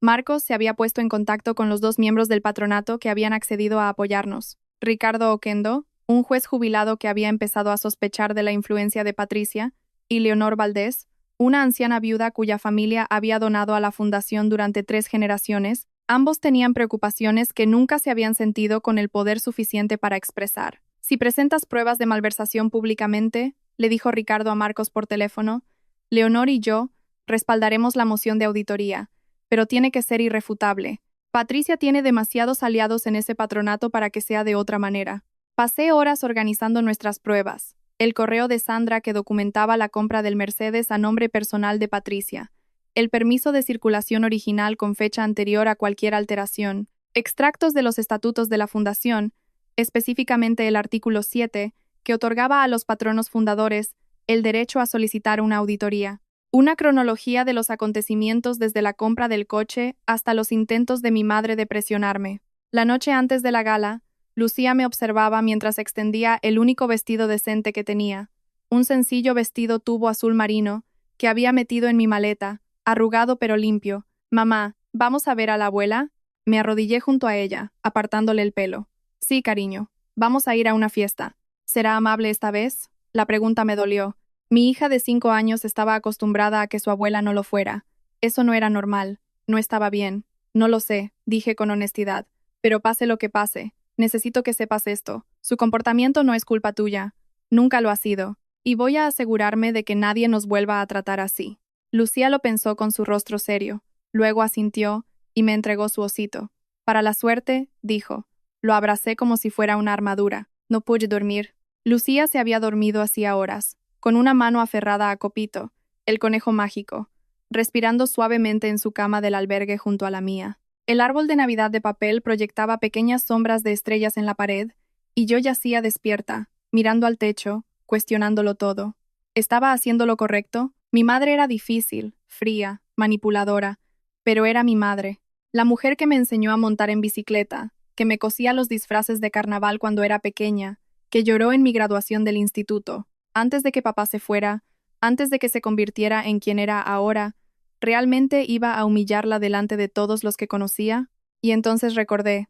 Marcos se había puesto en contacto con los 2 miembros del patronato que habían accedido a apoyarnos. Ricardo Oquendo, un juez jubilado que había empezado a sospechar de la influencia de Patricia, y Leonor Valdés, una anciana viuda cuya familia había donado a la fundación durante 3 generaciones. Ambos tenían preocupaciones que nunca se habían sentido con el poder suficiente para expresar. Si presentas pruebas de malversación públicamente, le dijo Ricardo a Marcos por teléfono, Leonor y yo respaldaremos la moción de auditoría, pero tiene que ser irrefutable. Patricia tiene demasiados aliados en ese patronato para que sea de otra manera. Pasé horas organizando nuestras pruebas. El correo de Sandra que documentaba la compra del Mercedes a nombre personal de Patricia. El permiso de circulación original con fecha anterior a cualquier alteración. Extractos de los estatutos de la fundación, específicamente el artículo 7, que otorgaba a los patronos fundadores el derecho a solicitar una auditoría. Una cronología de los acontecimientos desde la compra del coche hasta los intentos de mi madre de presionarme. La noche antes de la gala, Lucía me observaba mientras extendía el único vestido decente que tenía, un sencillo vestido tubo azul marino, que había metido en mi maleta, arrugado pero limpio. Mamá, ¿vamos a ver a la abuela? Me arrodillé junto a ella, apartándole el pelo. Sí, cariño, vamos a ir a una fiesta. ¿Será amable esta vez? La pregunta me dolió. Mi hija de 5 años estaba acostumbrada a que su abuela no lo fuera. Eso no era normal, no estaba bien. No lo sé, dije con honestidad, pero pase lo que pase, necesito que sepas esto. Su comportamiento no es culpa tuya, nunca lo ha sido, y voy a asegurarme de que nadie nos vuelva a tratar así. Lucía lo pensó con su rostro serio, luego asintió y me entregó su osito. Para la suerte, dijo. Lo abracé como si fuera una armadura. No pude dormir. Lucía se había dormido hacía horas, con una mano aferrada a Copito, el conejo mágico, respirando suavemente en su cama del albergue junto a la mía. El árbol de Navidad de papel proyectaba pequeñas sombras de estrellas en la pared, y yo yacía despierta, mirando al techo, cuestionándolo todo. ¿Estaba haciendo lo correcto? Mi madre era difícil, fría, manipuladora, pero era mi madre, la mujer que me enseñó a montar en bicicleta, que me cosía los disfraces de carnaval cuando era pequeña, que lloró en mi graduación del instituto. Antes de que papá se fuera, antes de que se convirtiera en quien era ahora, ¿realmente iba a humillarla delante de todos los que conocía? Y entonces recordé.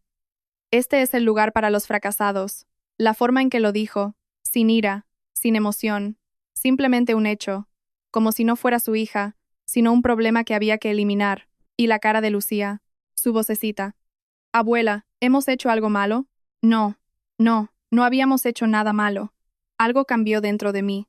Este es el lugar para los fracasados. La forma en que lo dijo, sin ira, sin emoción, simplemente un hecho, como si no fuera su hija, sino un problema que había que eliminar. Y la cara de Lucía, su vocecita. Abuela, ¿hemos hecho algo malo? No, no habíamos hecho nada malo. Algo cambió dentro de mí.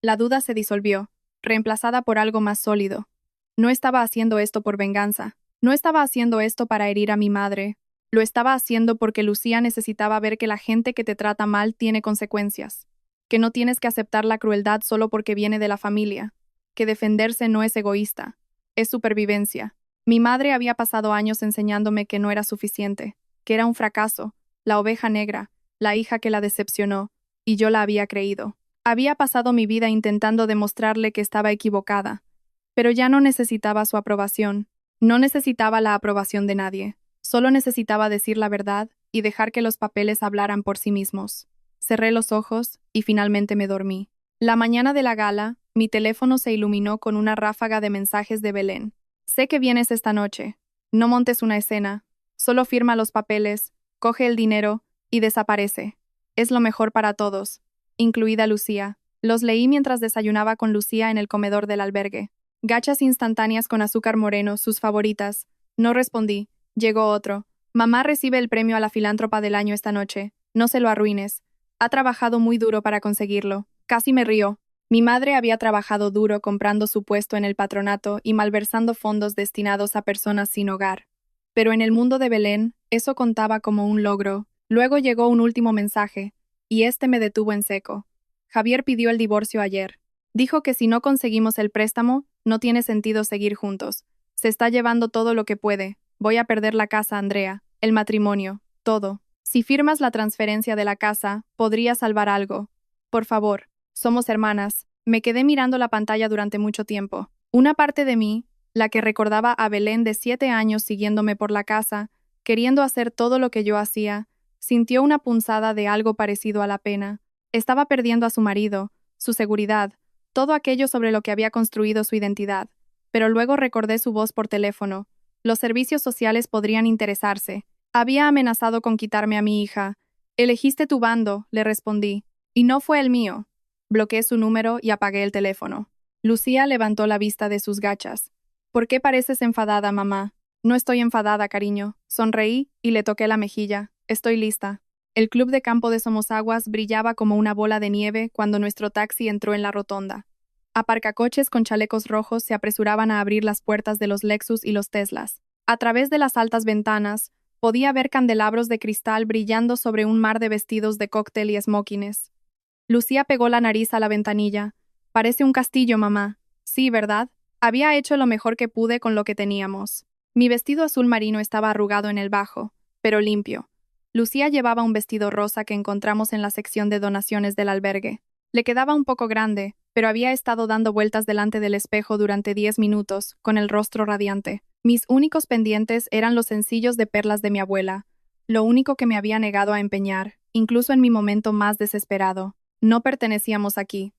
La duda se disolvió, reemplazada por algo más sólido. No estaba haciendo esto por venganza. No estaba haciendo esto para herir a mi madre. Lo estaba haciendo porque Lucía necesitaba ver que la gente que te trata mal tiene consecuencias. Que no tienes que aceptar la crueldad solo porque viene de la familia. Que defenderse no es egoísta. Es supervivencia. Mi madre había pasado años enseñándome que no era suficiente, que era un fracaso, la oveja negra, la hija que la decepcionó, y yo la había creído. Había pasado mi vida intentando demostrarle que estaba equivocada, pero ya no necesitaba su aprobación. No necesitaba la aprobación de nadie. Solo necesitaba decir la verdad y dejar que los papeles hablaran por sí mismos. Cerré los ojos y finalmente me dormí. La mañana de la gala, mi teléfono se iluminó con una ráfaga de mensajes de Belén. Sé que vienes esta noche. No montes una escena. Solo firma los papeles, coge el dinero y desaparece. Es lo mejor para todos, incluida Lucía. Los leí mientras desayunaba con Lucía en el comedor del albergue. Gachas instantáneas con azúcar moreno, sus favoritas. No respondí. Llegó otro. Mamá recibe el premio a la filántropa del año esta noche. No se lo arruines. Ha trabajado muy duro para conseguirlo. Casi me río. Mi madre había trabajado duro comprando su puesto en el patronato y malversando fondos destinados a personas sin hogar. Pero en el mundo de Belén, eso contaba como un logro. Luego llegó un último mensaje, y este me detuvo en seco. Javier pidió el divorcio ayer. Dijo que si no conseguimos el préstamo, no tiene sentido seguir juntos. Se está llevando todo lo que puede. Voy a perder la casa, Andrea, el matrimonio, todo. Si firmas la transferencia de la casa, podría salvar algo. Por favor, somos hermanas. Me quedé mirando la pantalla durante mucho tiempo. Una parte de mí, la que recordaba a Belén de 7 años siguiéndome por la casa, queriendo hacer todo lo que yo hacía, sintió una punzada de algo parecido a la pena. Estaba perdiendo a su marido, su seguridad, todo aquello sobre lo que había construido su identidad. Pero luego recordé su voz por teléfono. Los servicios sociales podrían interesarse. Había amenazado con quitarme a mi hija. Elegiste tu bando, le respondí. Y no fue el mío. Bloqueé su número y apagué el teléfono. Lucía levantó la vista de sus gachas. ¿Por qué pareces enfadada, mamá? No estoy enfadada, cariño. Sonreí y le toqué la mejilla. Estoy lista. El club de campo de Somosaguas brillaba como una bola de nieve cuando nuestro taxi entró en la rotonda. Aparcacoches con chalecos rojos se apresuraban a abrir las puertas de los Lexus y los Teslas. A través de las altas ventanas, podía ver candelabros de cristal brillando sobre un mar de vestidos de cóctel y smokines. Lucía pegó la nariz a la ventanilla. Parece un castillo, mamá. Sí, ¿verdad? Había hecho lo mejor que pude con lo que teníamos. Mi vestido azul marino estaba arrugado en el bajo, pero limpio. Lucía llevaba un vestido rosa que encontramos en la sección de donaciones del albergue. Le quedaba un poco grande, pero había estado dando vueltas delante del espejo durante 10 minutos, con el rostro radiante. Mis únicos pendientes eran los sencillos de perlas de mi abuela, lo único que me había negado a empeñar, incluso en mi momento más desesperado. No pertenecíamos aquí.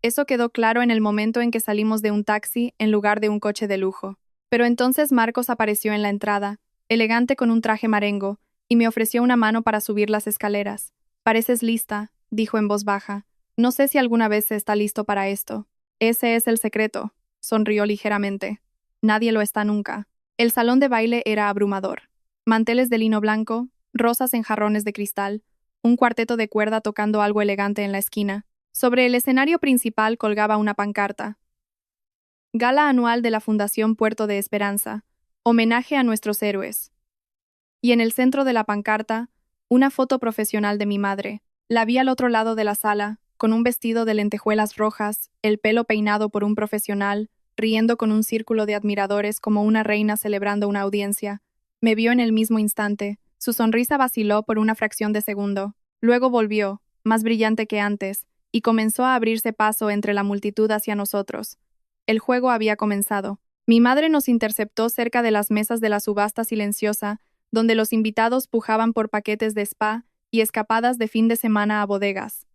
Eso quedó claro en el momento en que salimos de un taxi en lugar de un coche de lujo. Pero entonces Marcos apareció en la entrada, elegante con un traje marengo, y me ofreció una mano para subir las escaleras. «Pareces lista», dijo en voz baja. «No sé si alguna vez se está listo para esto». «Ese es el secreto», sonrió ligeramente. «Nadie lo está nunca». El salón de baile era abrumador. Manteles de lino blanco, rosas en jarrones de cristal, un cuarteto de cuerda tocando algo elegante en la esquina. Sobre el escenario principal colgaba una pancarta. Gala anual de la Fundación Puerto de Esperanza. Homenaje a nuestros héroes. Y en el centro de la pancarta, una foto profesional de mi madre. La vi al otro lado de la sala, con un vestido de lentejuelas rojas, el pelo peinado por un profesional, riendo con un círculo de admiradores como una reina celebrando una audiencia. Me vio en el mismo instante. Su sonrisa vaciló por una fracción de segundo. Luego volvió, más brillante que antes, y comenzó a abrirse paso entre la multitud hacia nosotros. El juego había comenzado. Mi madre nos interceptó cerca de las mesas de la subasta silenciosa, donde los invitados pujaban por paquetes de spa y escapadas de fin de semana a bodegas.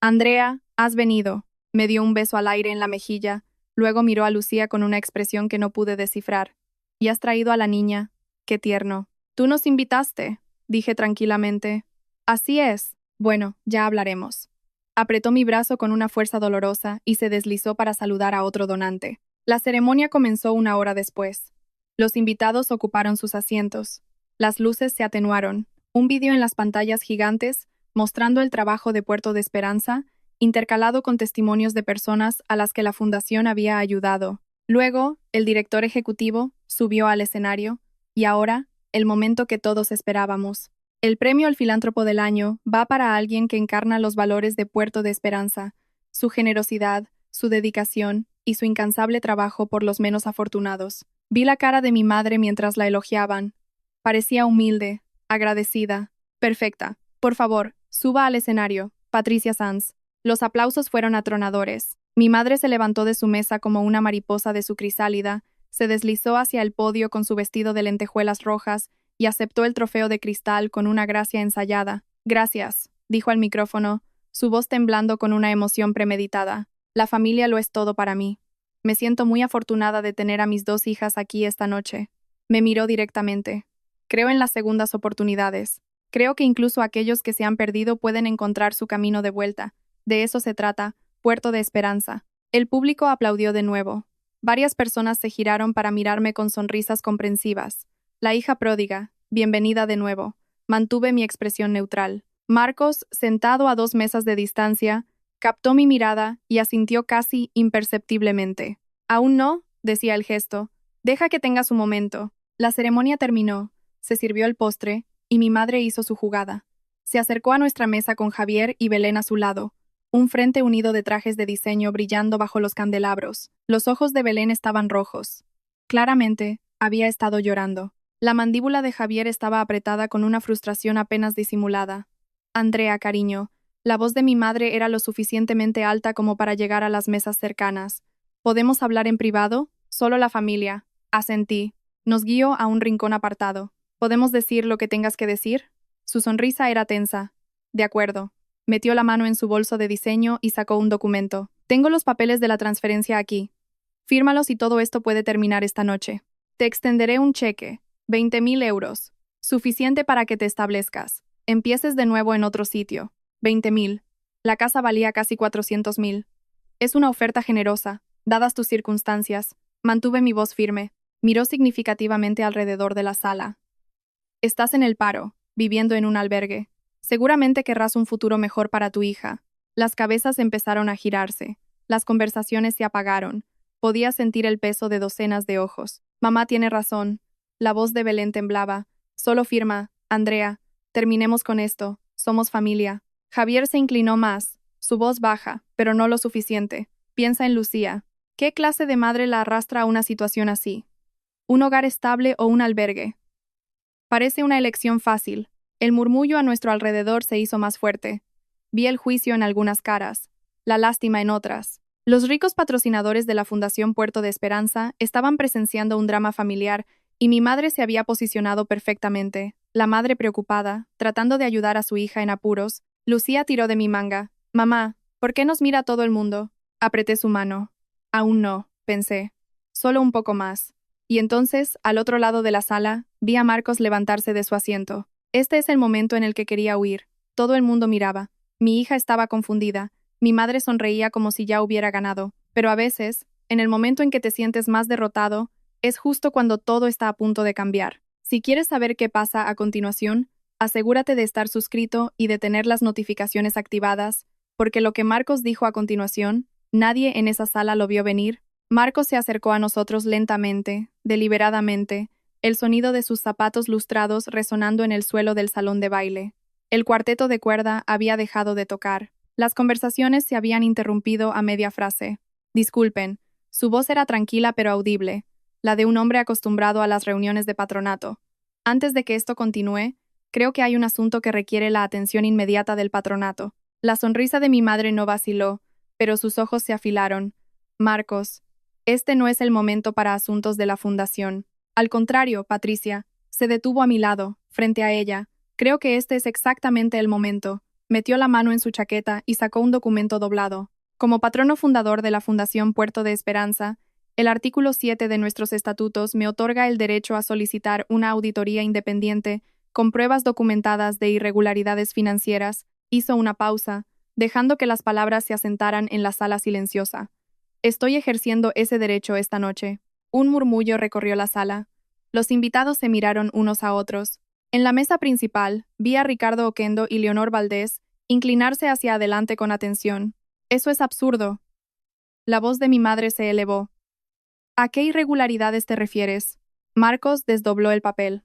«Andrea, has venido», me dio un beso al aire en la mejilla, luego miró a Lucía con una expresión que no pude descifrar. «¿Y has traído a la niña? Qué tierno». «Tú nos invitaste», dije tranquilamente. «Así es. Bueno, ya hablaremos». Apretó mi brazo con una fuerza dolorosa y se deslizó para saludar a otro donante. La ceremonia comenzó 1 hora después. Los invitados ocuparon sus asientos. Las luces se atenuaron. Un vídeo en las pantallas gigantes, mostrando el trabajo de Puerto de Esperanza, intercalado con testimonios de personas a las que la fundación había ayudado. Luego, el director ejecutivo subió al escenario, y ahora, el momento que todos esperábamos. El premio al filántropo del año va para alguien que encarna los valores de Puerto de Esperanza, su generosidad, su dedicación y su incansable trabajo por los menos afortunados. Vi la cara de mi madre mientras la elogiaban. Parecía humilde, agradecida, perfecta. «Por favor, suba al escenario, Patricia Sanz». Los aplausos fueron atronadores. Mi madre se levantó de su mesa como una mariposa de su crisálida, se deslizó hacia el podio con su vestido de lentejuelas rojas y aceptó el trofeo de cristal con una gracia ensayada. «Gracias», dijo al micrófono, su voz temblando con una emoción premeditada. «La familia lo es todo para mí. Me siento muy afortunada de tener a mis 2 hijas aquí esta noche». Me miró directamente. «Creo en las segundas oportunidades. Creo que incluso aquellos que se han perdido pueden encontrar su camino de vuelta. De eso se trata, Puerto de Esperanza». El público aplaudió de nuevo. Varias personas se giraron para mirarme con sonrisas comprensivas. «La hija pródiga», bienvenida de nuevo. Mantuve mi expresión neutral. Marcos, sentado a 2 mesas de distancia, captó mi mirada y asintió casi imperceptiblemente. Aún no, decía el gesto. Deja que tenga su momento. La ceremonia terminó, se sirvió el postre, y mi madre hizo su jugada. Se acercó a nuestra mesa con Javier y Belén a su lado, un frente unido de trajes de diseño brillando bajo los candelabros. Los ojos de Belén estaban rojos. Claramente, había estado llorando. La mandíbula de Javier estaba apretada con una frustración apenas disimulada. Andrea, cariño, la voz de mi madre era lo suficientemente alta como para llegar a las mesas cercanas. ¿Podemos hablar en privado? Solo la familia. Asentí. Nos guió a un rincón apartado. ¿Podemos decir lo que tengas que decir? Su sonrisa era tensa. De acuerdo. Metió la mano en su bolso de diseño y sacó un documento. Tengo los papeles de la transferencia aquí. Fírmalos y todo esto puede terminar esta noche. Te extenderé un cheque, 20.000 euros. Suficiente para que te establezcas. Empieces de nuevo en otro sitio. 20.000. La casa valía casi 400.000. Es una oferta generosa, dadas tus circunstancias. Mantuve mi voz firme. Miró significativamente alrededor de la sala. Estás en el paro, viviendo en un albergue. Seguramente querrás un futuro mejor para tu hija. Las cabezas empezaron a girarse. Las conversaciones se apagaron. Podía sentir el peso de docenas de ojos. Mamá tiene razón. La voz de Belén temblaba. Solo firma, Andrea. Terminemos con esto. Somos familia. Javier se inclinó más. Su voz baja, pero no lo suficiente. Piensa en Lucía. ¿Qué clase de madre la arrastra a una situación así? ¿Un hogar estable o un albergue? Parece una elección fácil. El murmullo a nuestro alrededor se hizo más fuerte. Vi el juicio en algunas caras, la lástima en otras. Los ricos patrocinadores de la Fundación Puerto de Esperanza estaban presenciando un drama familiar y mi madre se había posicionado perfectamente. La madre preocupada, tratando de ayudar a su hija en apuros, Lucía tiró de mi manga. Mamá, ¿por qué nos mira todo el mundo? Apreté su mano. Aún no, pensé. Solo un poco más. Y entonces, al otro lado de la sala, vi a Marcos levantarse de su asiento. Este es el momento en el que quería huir. Todo el mundo miraba. Mi hija estaba confundida. Mi madre sonreía como si ya hubiera ganado. Pero a veces, en el momento en que te sientes más derrotado, es justo cuando todo está a punto de cambiar. Si quieres saber qué pasa a continuación, asegúrate de estar suscrito y de tener las notificaciones activadas, porque lo que Marcos dijo a continuación, nadie en esa sala lo vio venir. Marcos se acercó a nosotros lentamente, deliberadamente, el sonido de sus zapatos lustrados resonando en el suelo del salón de baile. El cuarteto de cuerda había dejado de tocar. Las conversaciones se habían interrumpido a media frase. Disculpen, su voz era tranquila pero audible, la de un hombre acostumbrado a las reuniones de patronato. Antes de que esto continúe, creo que hay un asunto que requiere la atención inmediata del patronato. La sonrisa de mi madre no vaciló, pero sus ojos se afilaron. Marcos, este no es el momento para asuntos de la fundación. Al contrario, Patricia, se detuvo a mi lado, frente a ella. Creo que este es exactamente el momento. Metió la mano en su chaqueta y sacó un documento doblado. Como patrono fundador de la Fundación Puerto de Esperanza, el artículo 7 de nuestros estatutos me otorga el derecho a solicitar una auditoría independiente con pruebas documentadas de irregularidades financieras. Hizo una pausa, dejando que las palabras se asentaran en la sala silenciosa. Estoy ejerciendo ese derecho esta noche. Un murmullo recorrió la sala. Los invitados se miraron unos a otros. En la mesa principal, vi a Ricardo Oquendo y Leonor Valdés inclinarse hacia adelante con atención. Eso es absurdo. La voz de mi madre se elevó. ¿A qué irregularidades te refieres? Marcos desdobló el papel.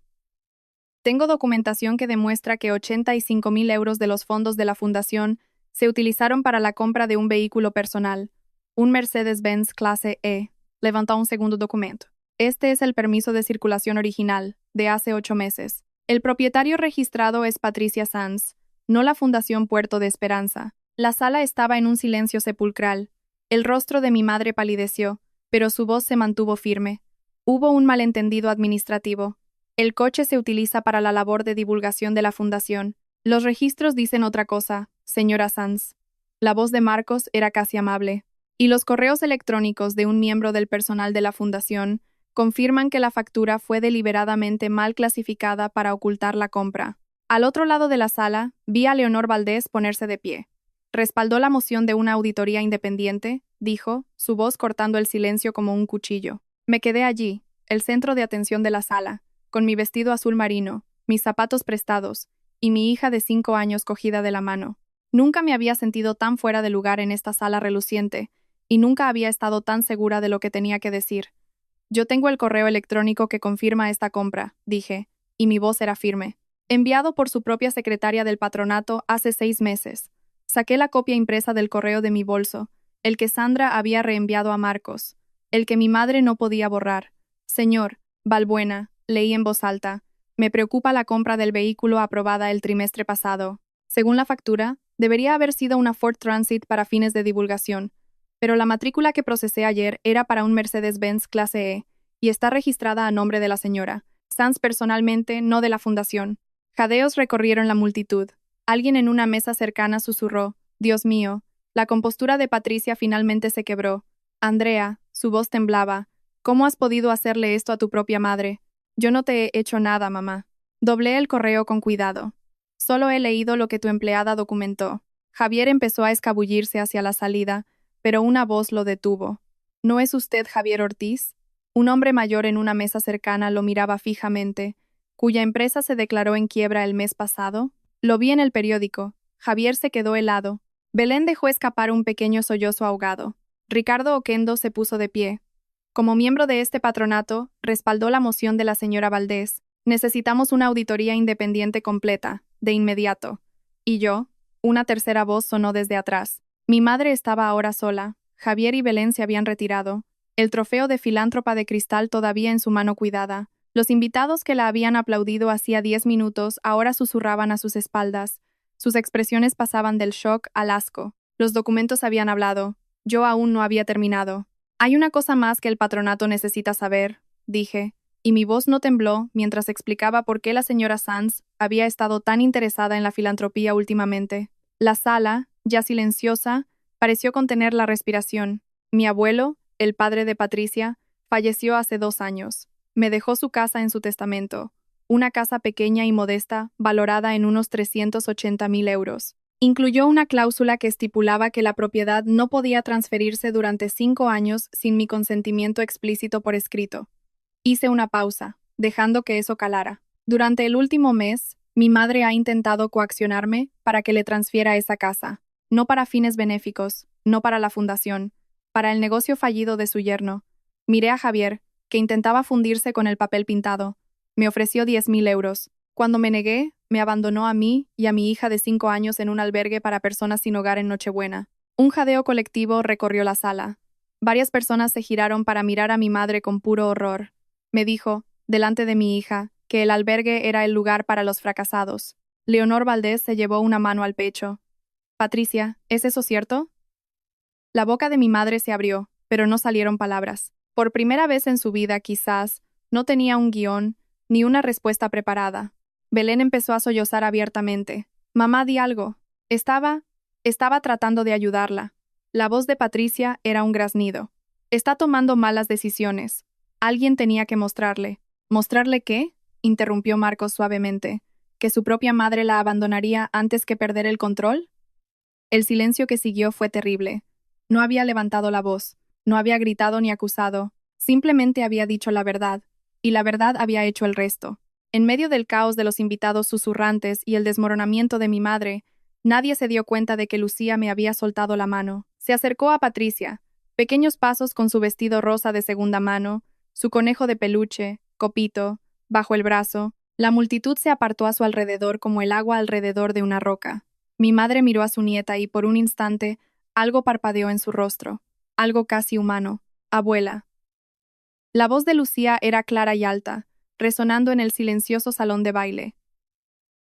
Tengo documentación que demuestra que 85.000 euros de los fondos de la fundación se utilizaron para la compra de un vehículo personal, un Mercedes-Benz clase E. Levantó un segundo documento. Este es el permiso de circulación original, de hace 8 meses. El propietario registrado es Patricia Sanz, no la Fundación Puerto de Esperanza. La sala estaba en un silencio sepulcral. El rostro de mi madre palideció, pero su voz se mantuvo firme. Hubo un malentendido administrativo. El coche se utiliza para la labor de divulgación de la fundación. Los registros dicen otra cosa, señora Sanz. La voz de Marcos era casi amable. Y los correos electrónicos de un miembro del personal de la fundación confirman que la factura fue deliberadamente mal clasificada para ocultar la compra. Al otro lado de la sala, vi a Leonor Valdés ponerse de pie. Respaldó la moción de una auditoría independiente, dijo, su voz cortando el silencio como un cuchillo. Me quedé allí, el centro de atención de la sala, con mi vestido azul marino, mis zapatos prestados, y mi hija de 5 años cogida de la mano. Nunca me había sentido tan fuera de lugar en esta sala reluciente, y nunca había estado tan segura de lo que tenía que decir. Yo tengo el correo electrónico que confirma esta compra, dije, y mi voz era firme. Enviado por su propia secretaria del patronato hace 6 meses. Saqué la copia impresa del correo de mi bolso, el que Sandra había reenviado a Marcos, el que mi madre no podía borrar. Señor Balbuena, leí en voz alta, me preocupa la compra del vehículo aprobada el trimestre pasado. Según la factura, debería haber sido una Ford Transit para fines de divulgación, pero la matrícula que procesé ayer era para un Mercedes-Benz clase E, y está registrada a nombre de la señora Sanz personalmente, no de la fundación. Jadeos recorrieron la multitud. Alguien en una mesa cercana susurró, Dios mío. La compostura de Patricia finalmente se quebró. Andrea, su voz temblaba. ¿Cómo has podido hacerle esto a tu propia madre? Yo no te he hecho nada, mamá. Doblé el correo con cuidado. Solo he leído lo que tu empleada documentó. Javier empezó a escabullirse hacia la salida, pero una voz lo detuvo. ¿No es usted Javier Ortiz? Un hombre mayor en una mesa cercana lo miraba fijamente, cuya empresa se declaró en quiebra el mes pasado. Lo vi en el periódico. Javier se quedó helado. Belén dejó escapar un pequeño sollozo ahogado. Ricardo Oquendo se puso de pie. Como miembro de este patronato, respaldó la moción de la señora Valdés. Necesitamos una auditoría independiente completa, de inmediato. Y yo, una tercera voz sonó desde atrás. Mi madre estaba ahora sola. Javier y Belén se habían retirado. El trofeo de filántropa de cristal todavía en su mano cuidada. Los invitados que la habían aplaudido hacía 10 minutos ahora susurraban a sus espaldas. Sus expresiones pasaban del shock al asco. Los documentos habían hablado. Yo aún no había terminado. Hay una cosa más que el patronato necesita saber, dije, y mi voz no tembló mientras explicaba por qué la señora Sanz había estado tan interesada en la filantropía últimamente. La sala, ya silenciosa, pareció contener la respiración. Mi abuelo, el padre de Patricia, falleció hace 2 años. Me dejó su casa en su testamento, una casa pequeña y modesta, valorada en unos 380.000 euros. Incluyó una cláusula que estipulaba que la propiedad no podía transferirse durante 5 años sin mi consentimiento explícito por escrito. Hice una pausa, dejando que eso calara. Durante el último mes, mi madre ha intentado coaccionarme para que le transfiera esa casa, no para fines benéficos, no para la fundación, para el negocio fallido de su yerno. Miré a Javier, que intentaba fundirse con el papel pintado. Me ofreció 10.000 euros. Cuando me negué, me abandonó a mí y a mi hija de 5 años en un albergue para personas sin hogar en Nochebuena. Un jadeo colectivo recorrió la sala. Varias personas se giraron para mirar a mi madre con puro horror. Me dijo, delante de mi hija, que el albergue era el lugar para los fracasados. Leonor Valdés se llevó una mano al pecho. Patricia, ¿es eso cierto? La boca de mi madre se abrió, pero no salieron palabras. Por primera vez en su vida, quizás, no tenía un guión, ni una respuesta preparada. Belén empezó a sollozar abiertamente. Mamá, di algo. Estaba tratando de ayudarla. La voz de Patricia era un graznido. Está tomando malas decisiones. Alguien tenía que mostrarle. ¿Mostrarle qué? Interrumpió Marcos suavemente. ¿Que su propia madre la abandonaría antes que perder el control? El silencio que siguió fue terrible. No había levantado la voz. No había gritado ni acusado, simplemente había dicho la verdad, y la verdad había hecho el resto. En medio del caos de los invitados susurrantes y el desmoronamiento de mi madre, nadie se dio cuenta de que Lucía me había soltado la mano. Se acercó a Patricia, pequeños pasos con su vestido rosa de segunda mano, su conejo de peluche, copito, bajo el brazo. La multitud se apartó a su alrededor como el agua alrededor de una roca. Mi madre miró a su nieta y por un instante, algo parpadeó en su rostro. Algo casi humano. Abuela. La voz de Lucía era clara y alta, resonando en el silencioso salón de baile.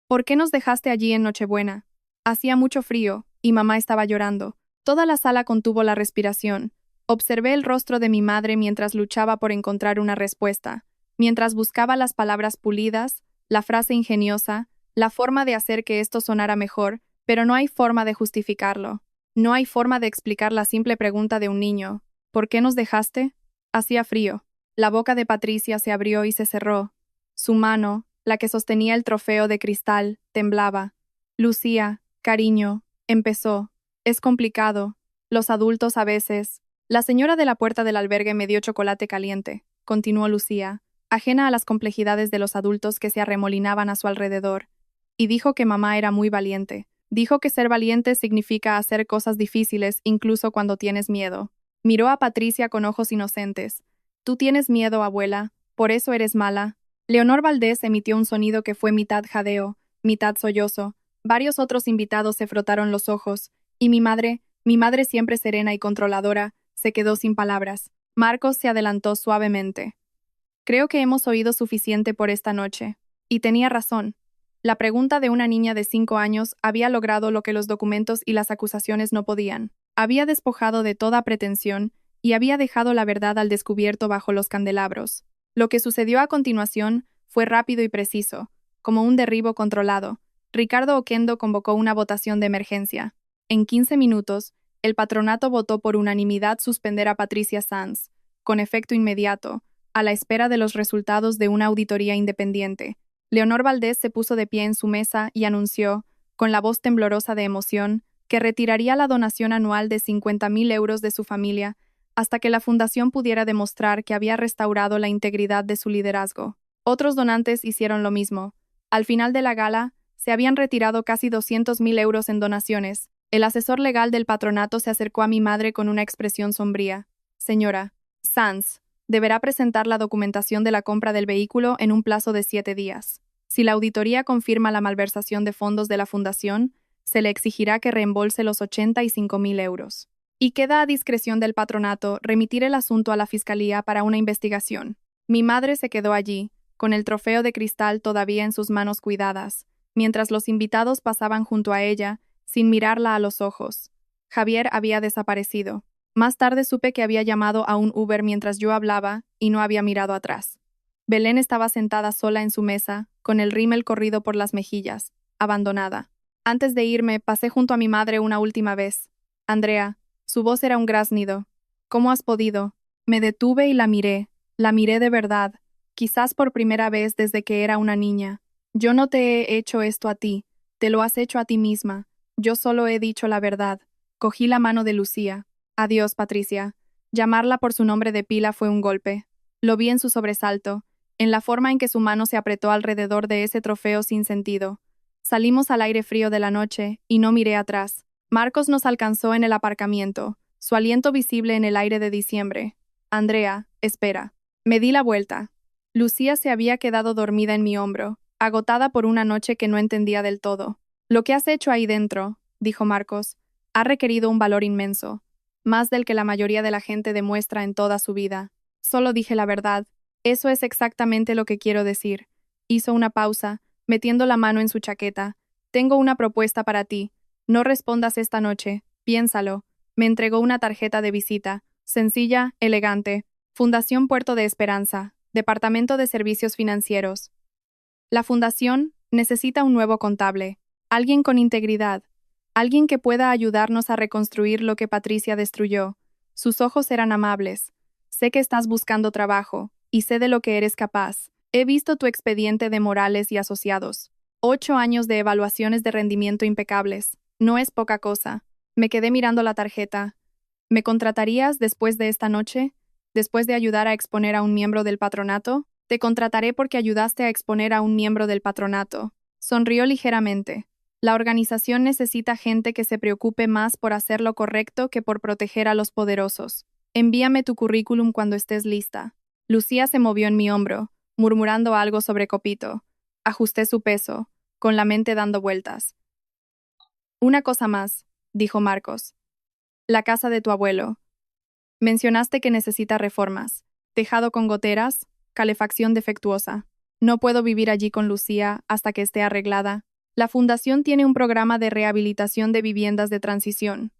¿Por qué nos dejaste allí en Nochebuena? Hacía mucho frío, y mamá estaba llorando. Toda la sala contuvo la respiración. Observé el rostro de mi madre mientras luchaba por encontrar una respuesta, mientras buscaba las palabras pulidas, la frase ingeniosa, la forma de hacer que esto sonara mejor, pero no hay forma de justificarlo. No hay forma de explicar la simple pregunta de un niño. ¿Por qué nos dejaste? Hacía frío. La boca de Patricia se abrió y se cerró. Su mano, la que sostenía el trofeo de cristal, temblaba. Lucía, cariño, empezó. Es complicado. Los adultos a veces. La señora de la puerta del albergue me dio chocolate caliente, continuó Lucía. ajena a las complejidades de los adultos que se arremolinaban a su alrededor, y dijo que mamá era muy valiente. Dijo que ser valiente significa hacer cosas difíciles incluso cuando tienes miedo. Miró a Patricia con ojos inocentes. Tú tienes miedo, abuela, por eso eres mala. Leonor Valdés emitió un sonido que fue mitad jadeo, mitad sollozo. Varios otros invitados se frotaron los ojos, y mi madre siempre serena y controladora, se quedó sin palabras. Marcos se adelantó suavemente. Creo que hemos oído suficiente por esta noche. Y tenía razón. La pregunta de una niña de 5 años había logrado lo que los documentos y las acusaciones no podían. Había despojado de toda pretensión y había dejado la verdad al descubierto bajo los candelabros. Lo que sucedió a continuación fue rápido y preciso, como un derribo controlado. Ricardo Oquendo convocó una votación de emergencia. En 15 minutos, el patronato votó por unanimidad suspender a Patricia Sanz, con efecto inmediato, a la espera de los resultados de una auditoría independiente. Leonor Valdés se puso de pie en su mesa y anunció, con la voz temblorosa de emoción, que retiraría la donación anual de 50.000 euros de su familia hasta que la fundación pudiera demostrar que había restaurado la integridad de su liderazgo. Otros donantes hicieron lo mismo. Al final de la gala, se habían retirado casi 200.000 euros en donaciones. El asesor legal del patronato se acercó a mi madre con una expresión sombría. Señora Sanz, deberá presentar la documentación de la compra del vehículo en un plazo de 7 días. Si la auditoría confirma la malversación de fondos de la fundación, se le exigirá que reembolse los 85.000 euros. Y queda a discreción del patronato remitir el asunto a la fiscalía para una investigación. Mi madre se quedó allí, con el trofeo de cristal todavía en sus manos cuidadas, mientras los invitados pasaban junto a ella, sin mirarla a los ojos. Javier había desaparecido. Más tarde supe que había llamado a un Uber mientras yo hablaba y no había mirado atrás. Belén estaba sentada sola en su mesa, con el rímel corrido por las mejillas, abandonada. Antes de irme, pasé junto a mi madre una última vez. Andrea, su voz era un graznido. ¿Cómo has podido? Me detuve y la miré de verdad, quizás por primera vez desde que era una niña. Yo no te he hecho esto a ti, te lo has hecho a ti misma. Yo solo he dicho la verdad. Cogí la mano de Lucía. Adiós, Patricia. Llamarla por su nombre de pila fue un golpe. Lo vi en su sobresalto, en la forma en que su mano se apretó alrededor de ese trofeo sin sentido. Salimos al aire frío de la noche y no miré atrás. Marcos nos alcanzó en el aparcamiento, su aliento visible en el aire de diciembre. Andrea, espera. Me di la vuelta. Lucía se había quedado dormida en mi hombro, agotada por una noche que no entendía del todo. Lo que has hecho ahí dentro, dijo Marcos, ha requerido un valor inmenso, más del que la mayoría de la gente demuestra en toda su vida. Solo dije la verdad. Eso es exactamente lo que quiero decir. Hizo una pausa, metiendo la mano en su chaqueta. Tengo una propuesta para ti. No respondas esta noche. Piénsalo. Me entregó una tarjeta de visita. Sencilla, elegante. Fundación Puerto de Esperanza. Departamento de Servicios Financieros. La fundación necesita un nuevo contable. Alguien con integridad. Alguien que pueda ayudarnos a reconstruir lo que Patricia destruyó. Sus ojos eran amables. Sé que estás buscando trabajo, y sé de lo que eres capaz. He visto tu expediente de Morales y Asociados. 8 años de evaluaciones de rendimiento impecables. No es poca cosa. Me quedé mirando la tarjeta. ¿Me contratarías después de esta noche? ¿Después de ayudar a exponer a un miembro del patronato? Te contrataré porque ayudaste a exponer a un miembro del patronato. Sonrió ligeramente. La organización necesita gente que se preocupe más por hacer lo correcto que por proteger a los poderosos. Envíame tu currículum cuando estés lista. Lucía se movió en mi hombro, murmurando algo sobre Copito. Ajusté su peso, con la mente dando vueltas. Una cosa más, dijo Marcos. La casa de tu abuelo. Mencionaste que necesita reformas. Tejado con goteras, calefacción defectuosa. No puedo vivir allí con Lucía hasta que esté arreglada. La fundación tiene un programa de rehabilitación de viviendas de transición.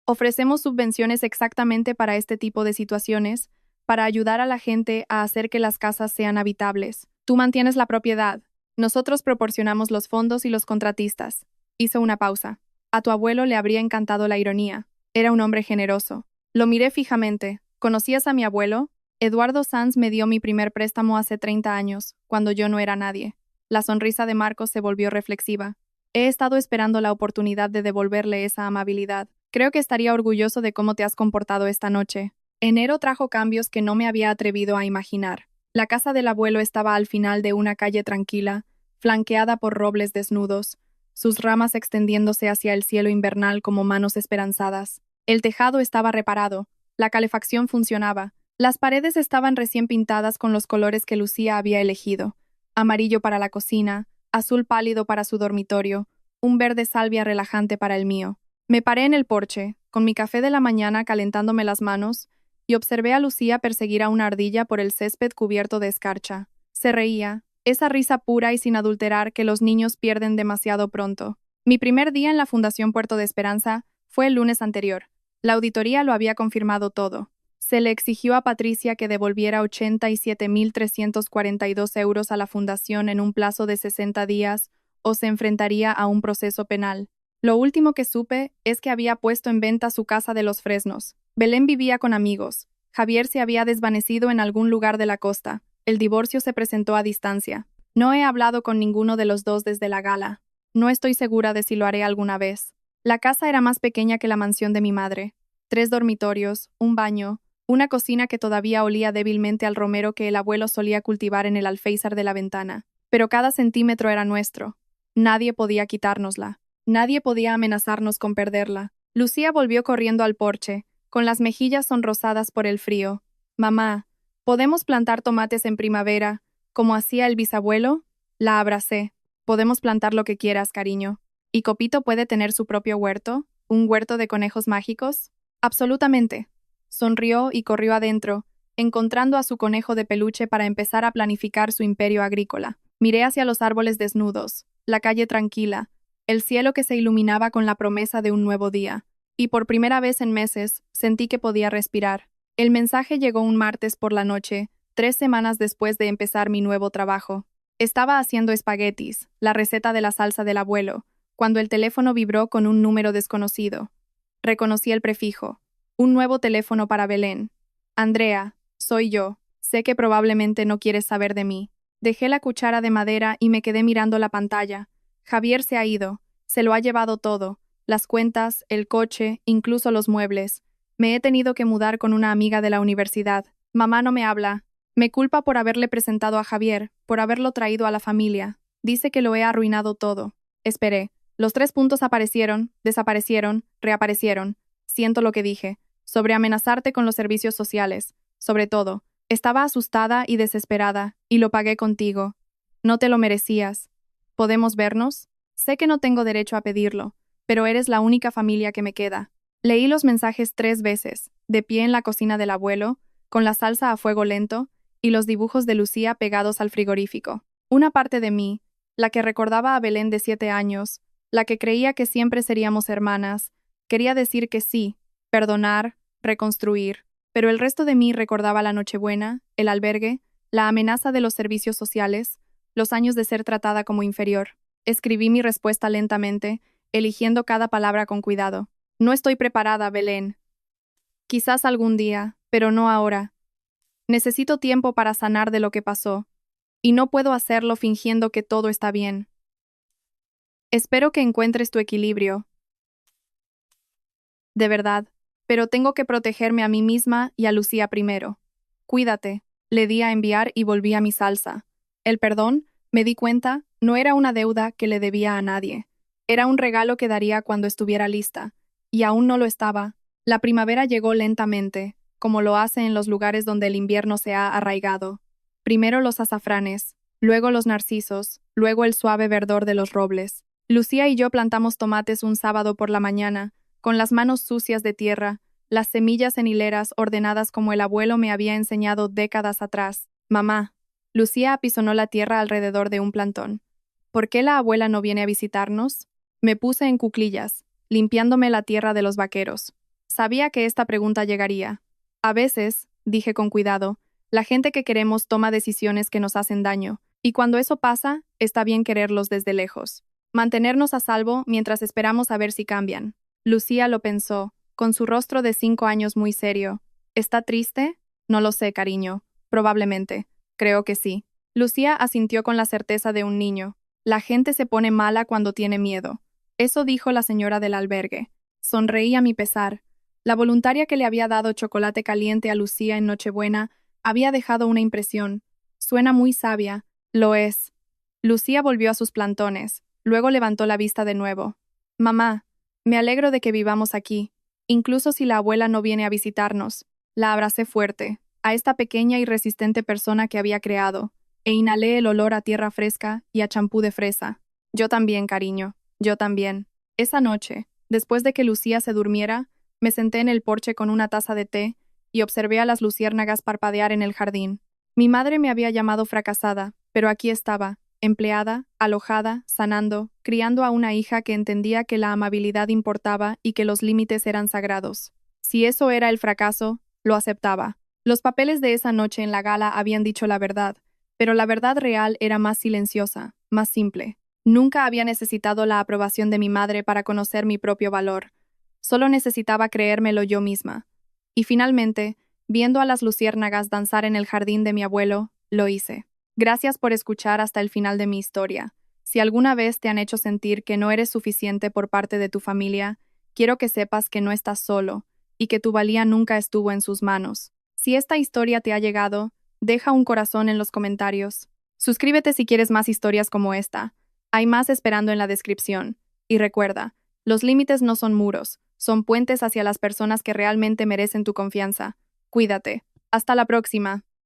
Ofrecemos subvenciones exactamente para este tipo de situaciones, para ayudar a la gente a hacer que las casas sean habitables. Tú mantienes la propiedad. Nosotros proporcionamos los fondos y los contratistas. Hizo una pausa. A tu abuelo le habría encantado la ironía. Era un hombre generoso. Lo miré fijamente. ¿Conocías a mi abuelo? Eduardo Sanz me dio mi primer préstamo hace 30 años, cuando yo no era nadie. La sonrisa de Marcos se volvió reflexiva. He estado esperando la oportunidad de devolverle esa amabilidad. Creo que estaría orgulloso de cómo te has comportado esta noche. Enero trajo cambios que no me había atrevido a imaginar. La casa del abuelo estaba al final de una calle tranquila, flanqueada por robles desnudos, sus ramas extendiéndose hacia el cielo invernal como manos esperanzadas. El tejado estaba reparado, la calefacción funcionaba, las paredes estaban recién pintadas con los colores que Lucía había elegido: amarillo para la cocina, azul pálido para su dormitorio, un verde salvia relajante para el mío. Me paré en el porche, con mi café de la mañana calentándome las manos, y observé a Lucía perseguir a una ardilla por el césped cubierto de escarcha. Se reía, esa risa pura y sin adulterar que los niños pierden demasiado pronto. Mi primer día en la Fundación Puerto de Esperanza fue el lunes anterior. La auditoría lo había confirmado todo. Se le exigió a Patricia que devolviera 87.342 euros a la fundación en un plazo de 60 días o se enfrentaría a un proceso penal. Lo último que supe es que había puesto en venta su casa de los Fresnos. Belén vivía con amigos. Javier se había desvanecido en algún lugar de la costa. El divorcio se presentó a distancia. No he hablado con ninguno de los dos desde la gala. No estoy segura de si lo haré alguna vez. La casa era más pequeña que la mansión de mi madre. 3 dormitorios, un baño, una cocina que todavía olía débilmente al romero que el abuelo solía cultivar en el alféizar de la ventana. Pero cada centímetro era nuestro. Nadie podía quitárnosla. Nadie podía amenazarnos con perderla. Lucía volvió corriendo al porche, con las mejillas sonrosadas por el frío. «Mamá, ¿podemos plantar tomates en primavera, como hacía el bisabuelo?» La abracé. «Podemos plantar lo que quieras, cariño. ¿Y Copito puede tener su propio huerto? ¿Un huerto de conejos mágicos?» «Absolutamente». Sonrió y corrió adentro, encontrando a su conejo de peluche para empezar a planificar su imperio agrícola. Miré hacia los árboles desnudos, la calle tranquila, el cielo que se iluminaba con la promesa de un nuevo día, y por primera vez en meses sentí que podía respirar. El mensaje llegó un martes por la noche, 3 semanas después de empezar mi nuevo trabajo. Estaba haciendo espaguetis, la receta de la salsa del abuelo, cuando el teléfono vibró con un número desconocido. Reconocí el prefijo. Un nuevo teléfono para Belén. «Andrea, soy yo. Sé que probablemente no quieres saber de mí». Dejé la cuchara de madera y me quedé mirando la pantalla. Javier se ha ido. Se lo ha llevado todo. Las cuentas, el coche, incluso los muebles. Me he tenido que mudar con una amiga de la universidad. Mamá no me habla. Me culpa por haberle presentado a Javier, por haberlo traído a la familia. Dice que lo he arruinado todo. Esperé. Los 3 puntos aparecieron, desaparecieron, reaparecieron. Siento lo que dije. Sobre amenazarte con los servicios sociales. Sobre todo. Estaba asustada y desesperada, y lo pagué contigo. No te lo merecías. ¿Podemos vernos? Sé que no tengo derecho a pedirlo, pero eres la única familia que me queda. Leí los mensajes 3 veces, de pie en la cocina del abuelo, con la salsa a fuego lento, y los dibujos de Lucía pegados al frigorífico. Una parte de mí, la que recordaba a Belén de 7 años, la que creía que siempre seríamos hermanas, quería decir que sí, perdonar, reconstruir, pero el resto de mí recordaba la Nochebuena, el albergue, la amenaza de los servicios sociales, los años de ser tratada como inferior. Escribí mi respuesta lentamente, eligiendo cada palabra con cuidado. «No estoy preparada, Belén. Quizás algún día, pero no ahora. Necesito tiempo para sanar de lo que pasó, y no puedo hacerlo fingiendo que todo está bien. Espero que encuentres tu equilibrio. De verdad, pero tengo que protegerme a mí misma y a Lucía primero. Cuídate». Le di a enviar y volví a mi salsa. El perdón, me di cuenta, no era una deuda que le debía a nadie. Era un regalo que daría cuando estuviera lista. Y aún no lo estaba. La primavera llegó lentamente, como lo hace en los lugares donde el invierno se ha arraigado. Primero los azafranes, luego los narcisos, luego el suave verdor de los robles. Lucía y yo plantamos tomates un sábado por la mañana, con las manos sucias de tierra, las semillas en hileras ordenadas como el abuelo me había enseñado décadas atrás. «Mamá». Lucía apisonó la tierra alrededor de un plantón. «¿Por qué la abuela no viene a visitarnos?» Me puse en cuclillas, limpiándome la tierra de los vaqueros. Sabía que esta pregunta llegaría. «A veces», dije con cuidado, «la gente que queremos toma decisiones que nos hacen daño, y cuando eso pasa, está bien quererlos desde lejos. Mantenernos a salvo mientras esperamos a ver si cambian». Lucía lo pensó, con su rostro de 5 años muy serio. «¿Está triste?» «No lo sé, cariño. Probablemente. Creo que sí». Lucía asintió con la certeza de un niño. «La gente se pone mala cuando tiene miedo». Eso dijo la señora del albergue. Sonreí a mi pesar. La voluntaria que le había dado chocolate caliente a Lucía en Nochebuena había dejado una impresión, Suena muy sabia. Lo es. Lucía volvió a sus plantones. Luego levantó la vista de nuevo. Mamá, me alegro de que vivamos aquí, incluso si la abuela no viene a visitarnos. La abracé fuerte, a esta pequeña y resistente persona que había creado, e inhalé el olor a tierra fresca y a champú de fresa. Yo también, cariño, yo también. Esa noche, después de que Lucía se durmiera, me senté en el porche con una taza de té y observé a las luciérnagas parpadear en el jardín. Mi madre me había llamado fracasada, pero aquí estaba, empleada, alojada, sanando, criando a una hija que entendía que la amabilidad importaba y que los límites eran sagrados. Si eso era el fracaso, lo aceptaba. Los papeles de esa noche en la gala habían dicho la verdad, pero la verdad real era más silenciosa, más simple. Nunca había necesitado la aprobación de mi madre para conocer mi propio valor. Solo necesitaba creérmelo yo misma. Y finalmente, viendo a las luciérnagas danzar en el jardín de mi abuelo, lo hice. Gracias por escuchar hasta el final de mi historia. Si alguna vez te han hecho sentir que no eres suficiente por parte de tu familia, quiero que sepas que no estás solo y que tu valía nunca estuvo en sus manos. Si esta historia te ha llegado, deja un corazón en los comentarios. Suscríbete si quieres más historias como esta. Hay más esperando en la descripción. Y recuerda, los límites no son muros, son puentes hacia las personas que realmente merecen tu confianza. Cuídate. Hasta la próxima.